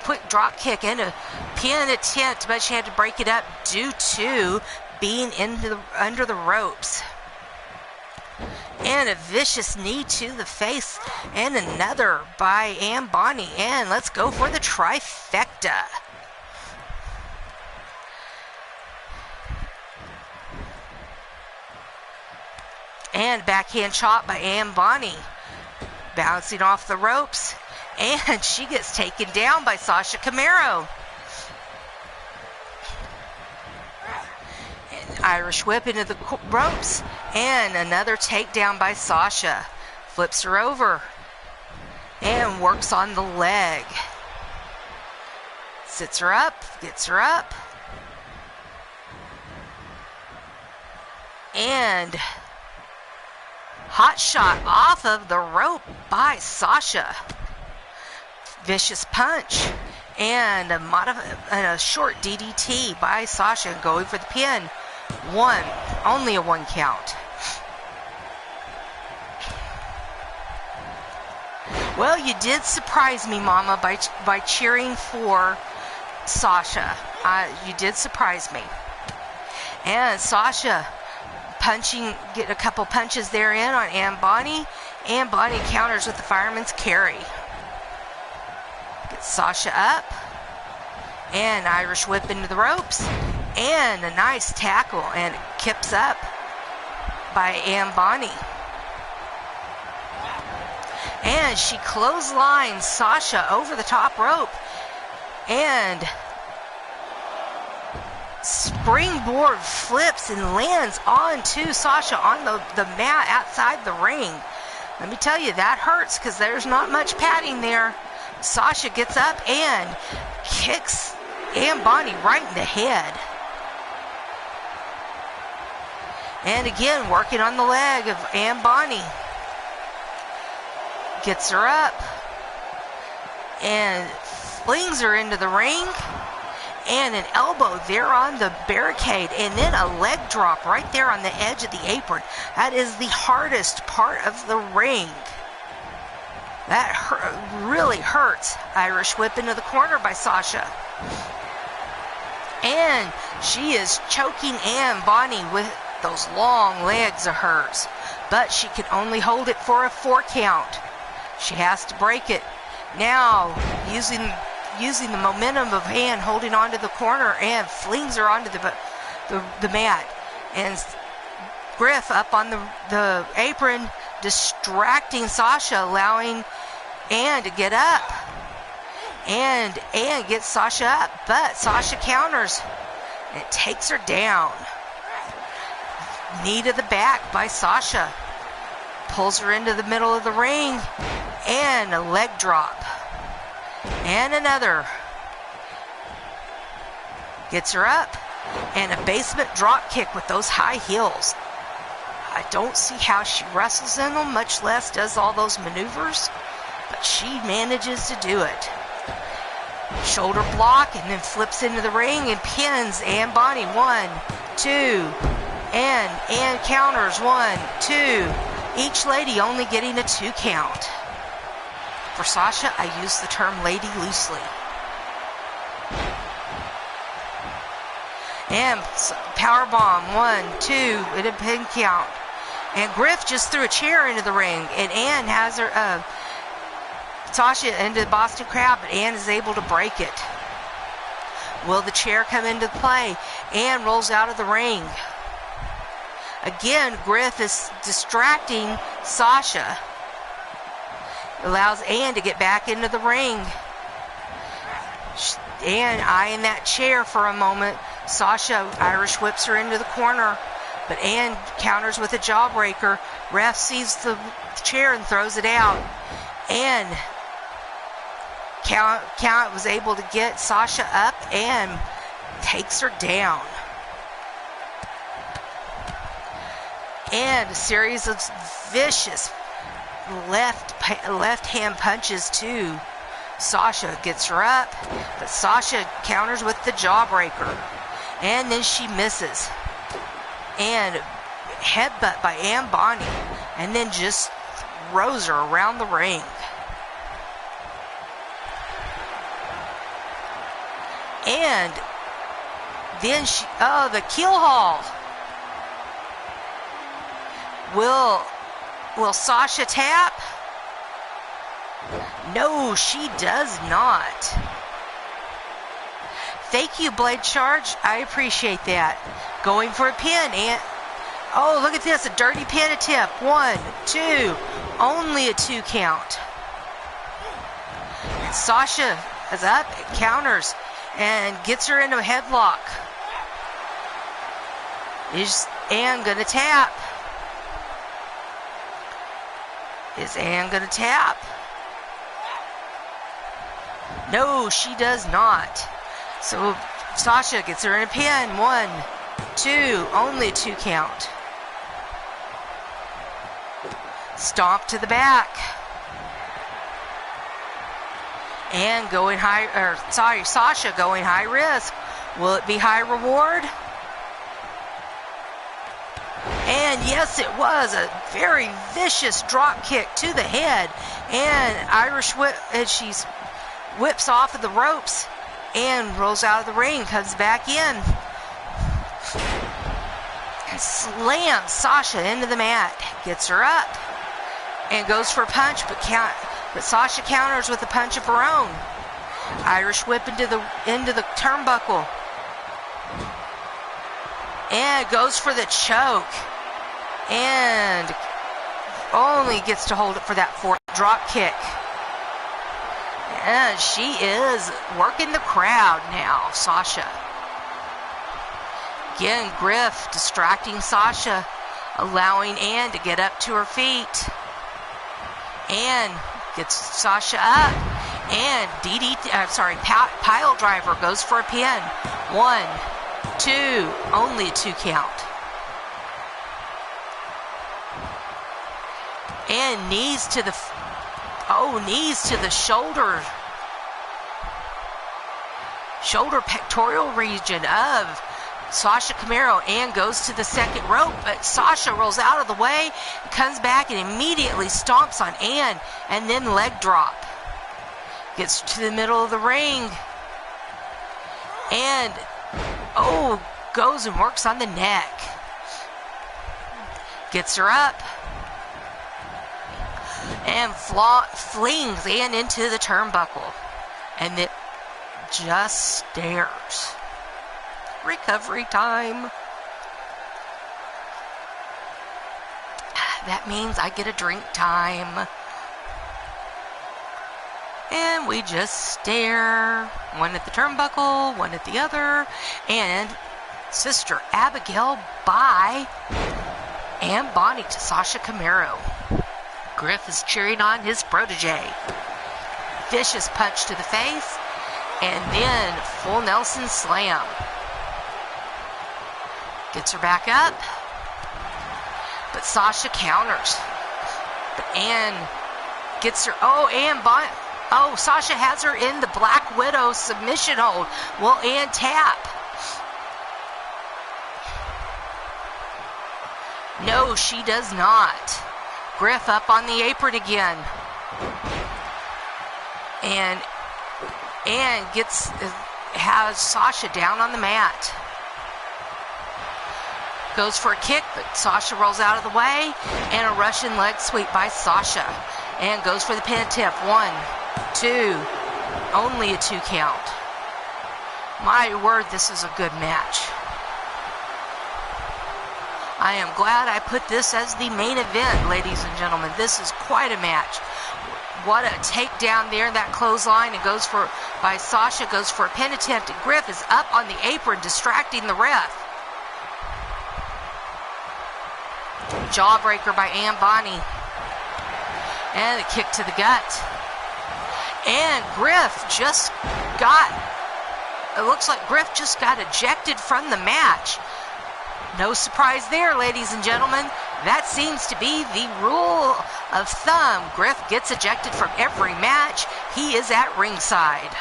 quick drop kick and a pin attempt, but she had to break it up due to being under the ropes. And a vicious knee to the face, and another by Ann Bonny. And let's go for the trifecta. And backhand chop by Bonny. Bouncing off the ropes. And she gets taken down by Sasha Camaro. And Irish whip into the ropes. And another takedown by Sasha. Flips her over. And works on the leg. Sits her up. Gets her up. And hot shot off of the rope by Sasha. Vicious punch. And a short DDT by Sasha going for the pin. Only a 1 count. Well, you did surprise me, Mama, by cheering for Sasha. You did surprise me. And Sasha get a couple punches there in on Bonny. And Bonny counters with the fireman's carry. Gets Sasha up. And Irish whip into the ropes. And a nice tackle. And kips up by Bonny. And she clotheslines Sasha over the top rope. And springboard flips and lands onto Sasha on the mat outside the ring. Let me tell you, that hurts because there's not much padding there. Sasha gets up and kicks Bonny right in the head. And again, working on the leg of Bonny. Gets her up and flings her into the ring. And an elbow there on the barricade, and then a leg drop right there on the edge of the apron. That is the hardest part of the ring. That really hurts. Irish whip into the corner by Sasha. And she is choking Bonny with those long legs of hers. But she can only hold it for a 4 count. She has to break it. Now, using the momentum of holding onto the corner and flings her onto the mat. And Griff up on the apron, distracting Sasha, allowing Ann to get up. And Ann gets Sasha up, but Sasha counters and takes her down. Knee to the back by Sasha. Pulls her into the middle of the ring. And a leg drop. And another. Gets her up. And a basement drop kick with those high heels. I don't see how she wrestles in them, much less does all those maneuvers. But she manages to do it. Shoulder block and then flips into the ring and pins Bonny. 1, 2. And counters. 1, 2. Each lady only getting a 2 count. For Sasha, I use the term lady loosely. And powerbomb, 1, 2, and a pin count. And Griff just threw a chair into the ring, and Ann has her, Sasha into the Boston Crab, but Ann is able to break it. Will the chair come into play? Ann rolls out of the ring. Again, Griff is distracting Sasha. Allows Ann to get back into the ring. Ann eyeing that chair for a moment. Sasha Irish whips her into the corner, but Ann counters with a jawbreaker. Ref sees the chair and throws it out. Ann Count was able to get Sasha up and takes her down. And a series of vicious left hand punches to Sasha. Gets her up, but Sasha counters with the jawbreaker. And then she misses. And headbutt by Bonny. And then just throws her around the ring. And then the keel haul. Will Sasha tap? No, she does not. Thank you, Blade Charge. I appreciate that. Going for a pin. Oh, look at this, a dirty pin attempt. 1, 2, only a 2 count. And Sasha is up, counters, and gets her into a headlock. Is Ann gonna tap? Is Ann gonna tap? No, she does not. So Sasha gets her in a pin. 1, 2, only a 2 count. Stomp to the back. And going high, Sasha going high risk. Will it be high reward? And yes, it was a very vicious drop kick to the head. And Irish whip, and she whips off of the ropes and rolls out of the ring, comes back in. And slams Sasha into the mat. Gets her up. And goes for a punch, but Sasha counters with a punch of her own. Irish whip into the turnbuckle. And goes for the choke. And only gets to hold it for that 4th drop kick. And she is working the crowd now, Sasha. Again, Griff distracting Sasha, allowing Ann to get up to her feet. Ann gets Sasha up. And pile driver goes for a pin. 1, 2, only a 2 count. And knees to the shoulder pectoral region of Sasha Camaro, and goes to the second rope, but Sasha rolls out of the way, comes back and immediately stomps on Ann, and then leg drop. Gets to the middle of the ring, and goes and works on the neck. Gets her up, and flings Ann into the turnbuckle, and it just stares. Recovery time. That means I get a drink time. And we just stare. One at the turnbuckle, one at the other. And Sister Abigail by and Bonny to Sasha Camaro. Griff is cheering on his protege. Vicious punch to the face. And then full Nelson slam. Gets her back up. But Sasha counters. But Ann gets her. Sasha has her in the Black Widow submission hold. Will Ann tap? No, she does not. Griff up on the apron again. And Ann has Sasha down on the mat. Goes for a kick, but Sasha rolls out of the way, and a Russian leg sweep by Sasha. And goes for the pin attempt. 1, 2, only a 2 count. My word, this is a good match. I am glad I put this as the main event, ladies and gentlemen. This is quite a match. What a takedown there, that clothesline, and by Sasha, goes for a pin attempt, and Griff is up on the apron, distracting the ref. Jawbreaker by Bonny. And a kick to the gut. And it looks like Griff just got ejected from the match. No surprise there, ladies and gentlemen. That seems to be the rule of thumb. Griff gets ejected from every match. He is at ringside.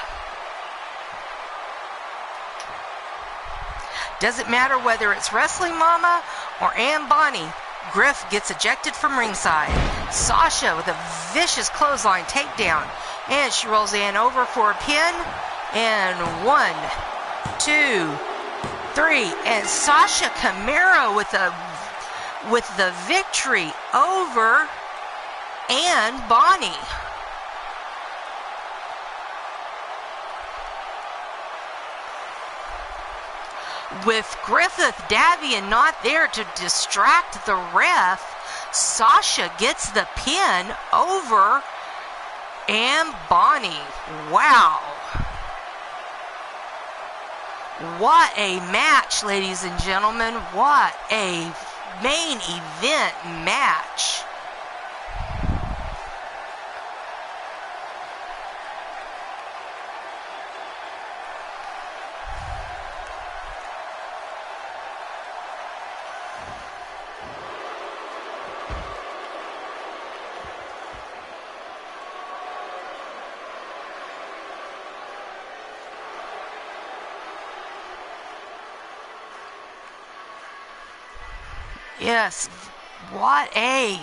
Doesn't matter whether it's Wrestling Mama or Bonny. Griff gets ejected from ringside. Sasha with a vicious clothesline takedown. And she rolls Ann over for a pin. And 1, 2, 3. And Sasha Camaro with the victory over Bonny. with Griffith Davian not there to distract the ref, Sasha gets the pin over and Bonny. Wow. What a match, ladies and gentlemen. What a main event match. Yes, what a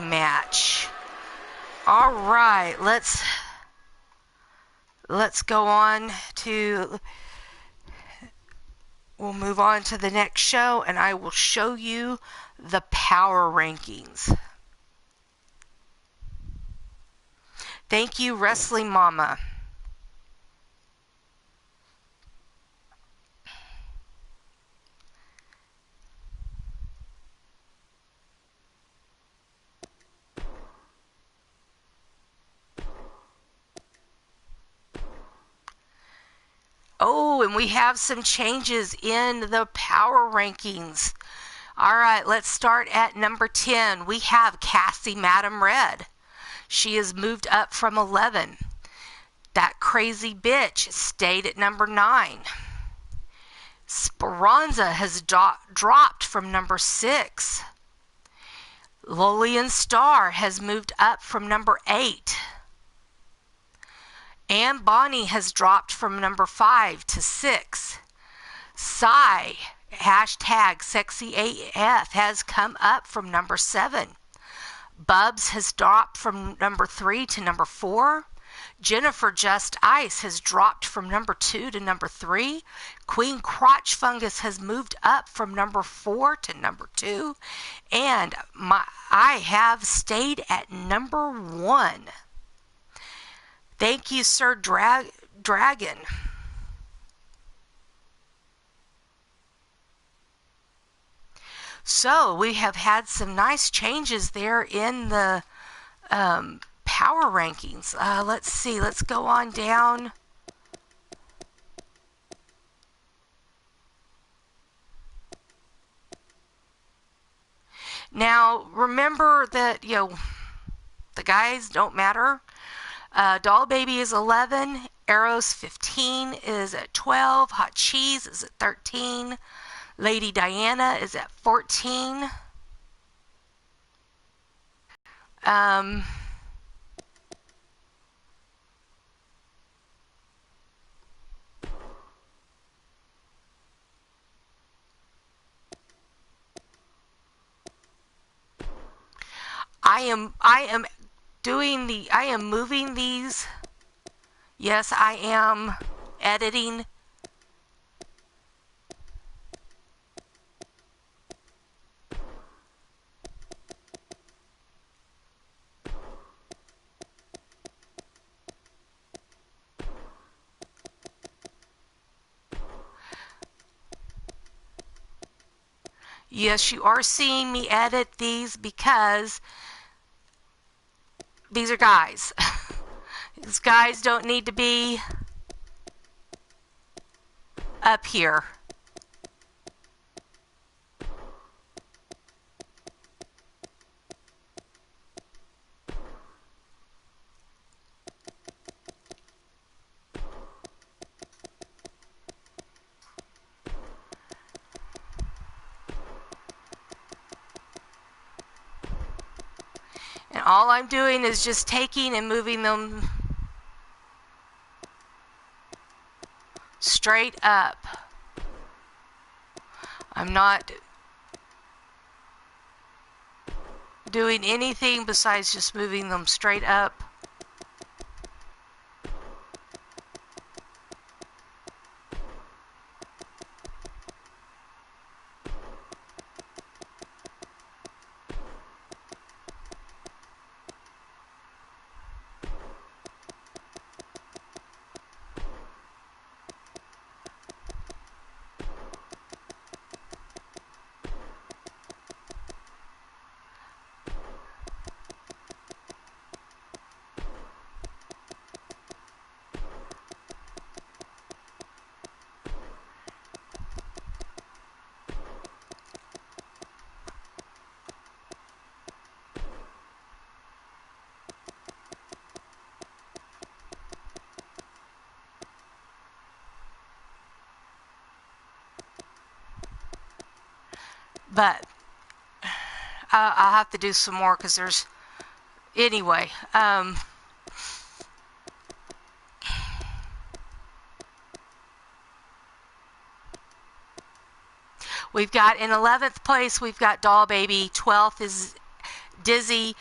match. All right, let's go on to, we'll move on to the next show, and I will show you the power rankings. Thank you, Wrestling Mama. Oh, and we have some changes in the power rankings. All right, let's start at number 10. We have Cassie, Madam Red. She has moved up from 11. That crazy bitch stayed at number 9. Speranza has dropped from number 6. Lillian Starr has moved up from number 8. And Bonny has dropped from number 5 to 6. Psy, hashtag SexyAF, has come up from number 7. Bubbz has dropped from number 3 to number 4. Jennifer Just Ice has dropped from number 2 to number 3. Queen Crotch Fungus has moved up from number 4 to number 2. And I have stayed at number 1. Thank you, Sir Dragon. So we have had some nice changes there in the power rankings. Let's see. Let's go on down. Now, remember that, the guys don't matter. Doll Baby is 11. Arrows 15 is at 12. Hot Cheese is at 13. Lady Diana is at 14. I am moving these. Yes, I am editing. Yes, you are seeing me edit these because these are guys. These guys don't need to be up here. And all I'm doing is just taking and moving them straight up. I'm not doing anything besides just moving them straight up. But I'll have to do some more because there's... Anyway, we've got in 11th place, we've got Doll Baby. 12th is Dizzy.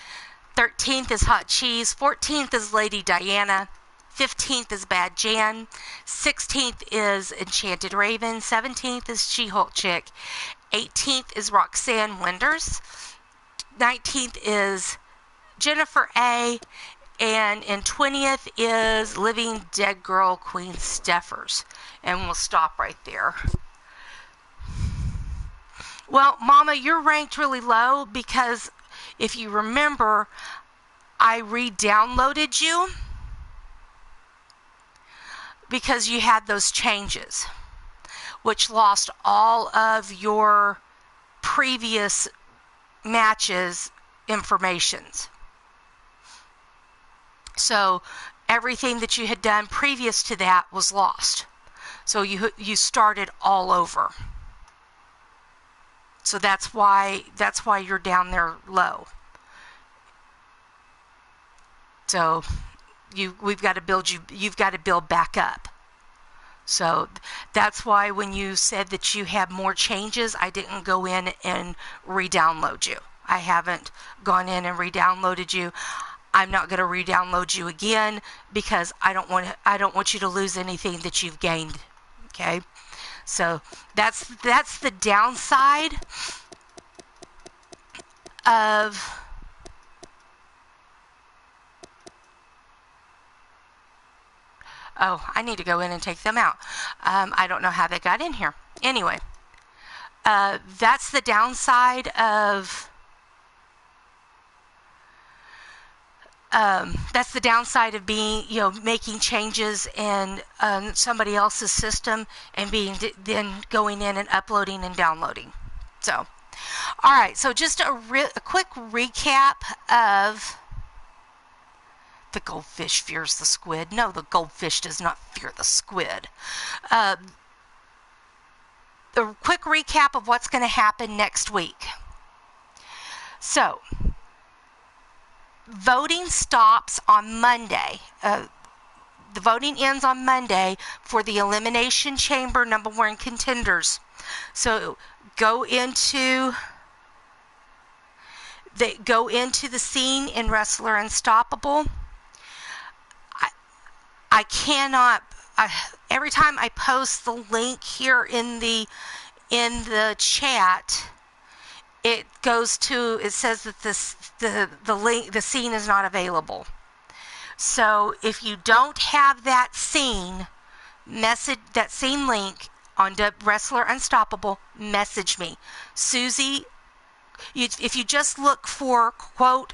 13th is Hot Cheese. 14th is Lady Diana. 15th is Bad Jan. 16th is Enchanted Raven. 17th is She-Hulk Chick. 18th is Roxanne Winters. 19th is Jennifer A. And in 20th is Living Dead Girl Queen Steffers. And we'll stop right there. Well, Mama, you're ranked really low because if you remember, I re-downloaded you because you had those changes, which lost all of your previous matches informations. So everything that you had done previous to that was lost. So you started all over. So that's why you're down there low. So we've got to build you. You've got to build back up. So that's why when you said that you have more changes, I didn't go in and re-download you. I haven't gone in and re-downloaded you. I'm not going to re-download you again because I don't want you to lose anything that you've gained. Okay. So that's the downside of I need to go in and take them out. I don't know how they got in here. Anyway, that's the downside of being, making changes in somebody else's system and then going in and uploading and downloading. So, all right. So just a quick recap of the goldfish fears the squid. No, the goldfish does not fear the squid. The quick recap of what's going to happen next week. So, voting stops on Monday. The voting ends on Monday for the Elimination Chamber #1 contenders. So go into the scene in Wrestler Unstoppable. I cannot. Every time I post the link here in the chat, it says that the scene is not available. So if you don't have that scene link on Wrestler Unstoppable, message me. Suzie, if you just look for quote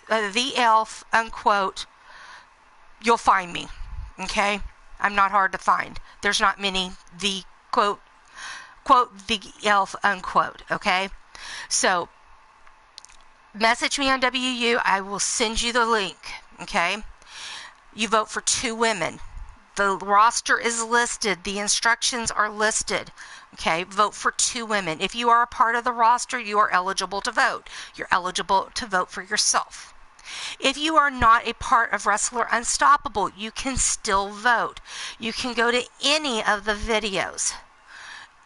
the elf unquote, you'll find me. Okay? I'm not hard to find. There's not many the quote the elf unquote. Okay? So message me on WU. I will send you the link. Okay? You vote for 2 women. The roster is listed. The instructions are listed. Okay? Vote for 2 women. If you are a part of the roster, you are eligible to vote. You're eligible to vote for yourself. If you are not a part of Wrestler Unstoppable, you can still vote. You can go to any of the videos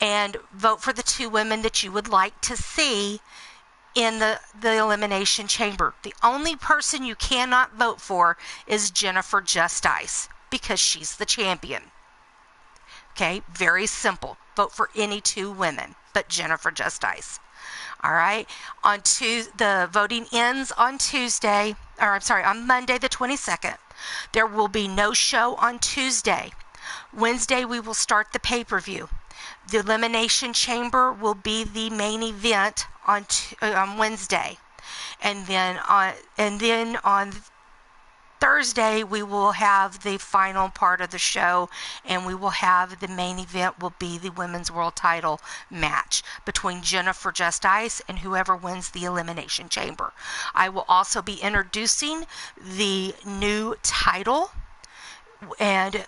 and vote for the 2 women that you would like to see in the Elimination Chamber. The only person you cannot vote for is Jennifer Just Ice because she's the champion. Okay, very simple. Vote for any 2 women, but Jennifer Just Ice. All right. The voting ends on on Monday the 22nd. There will be no show on Tuesday. Wednesday we will start the pay-per-view. The Elimination Chamber will be the main event on Wednesday, and then on Thursday we will have the final part of the show, and we will have the main event will be the Women's World Title match between Jennifer Just Ice and whoever wins the Elimination Chamber. I will also be introducing the new title, and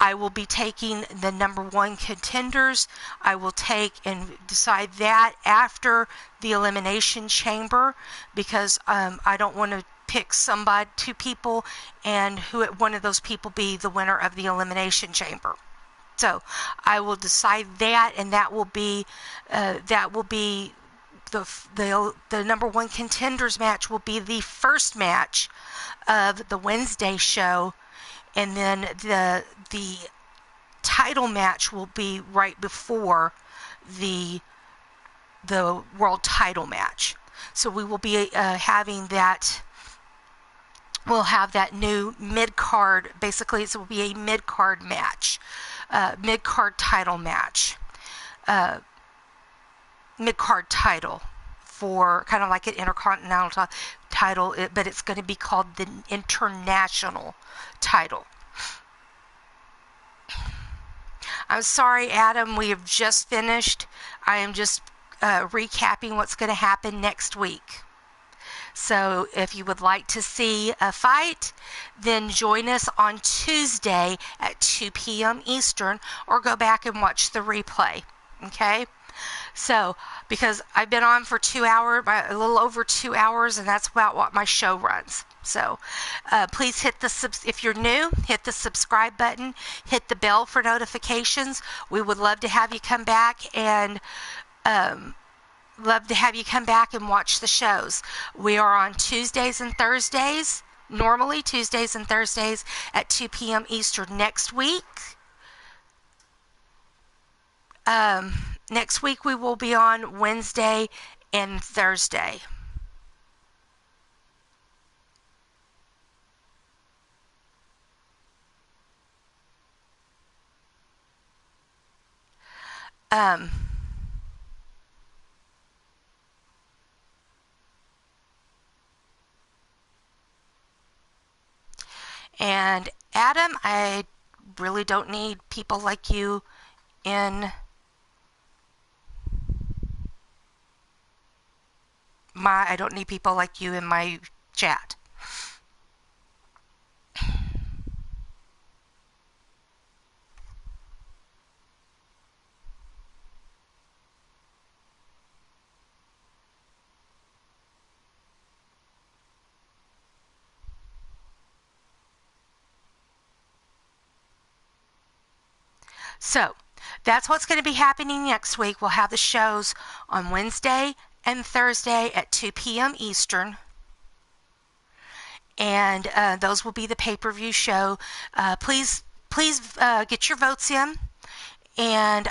I will be taking the number 1 contenders. I will take and decide that after the Elimination Chamber, because I don't want to pick 2 people and who one of those people be the winner of the Elimination Chamber. So I will decide that, and that will be the number 1 contenders match will be the first match of the Wednesday show, and then the title match will be right before the world title match. So we will be having that. We'll have that new mid-card. Basically, it will be a mid-card match, mid-card title match, mid-card title for kind of like an intercontinental title, but it's going to be called the international title. I'm sorry, Adam, we have just finished. I am just recapping what's going to happen next week. So if you would like to see a fight, then join us on Tuesday at 2 p.m. Eastern, or go back and watch the replay. Okay? So, because I've been on for 2 hours, a little over 2 hours, and that's about what my show runs. So, please hit if you're new, hit the subscribe button, hit the bell for notifications. We would love to have you come back and watch the shows. We are on Tuesdays and Thursdays, normally Tuesdays and Thursdays at 2 p.m. Eastern. Next week we will be on Wednesday and Thursday. And Adam, I really don't need people like you in I don't need people like you in my chat. So that's what's going to be happening next week. We'll have the shows on Wednesday and Thursday at 2 p.m. Eastern. And those will be the pay-per-view show. Please get your votes in. And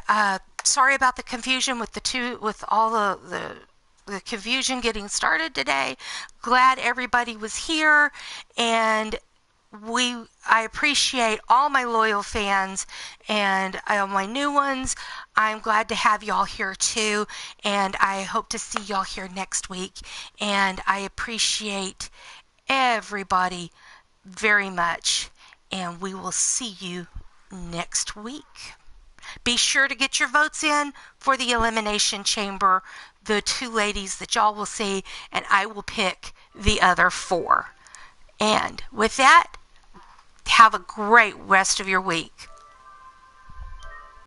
sorry about the confusion with all the confusion getting started today. Glad everybody was here, and I appreciate all my loyal fans and all my new ones. I'm glad to have y'all here too, and I hope to see y'all here next week. And I appreciate everybody very much, and we will see you next week. Be sure to get your votes in for the Elimination Chamber, the 2 ladies that y'all will see, and I will pick the other 4. And with that, have a great rest of your week.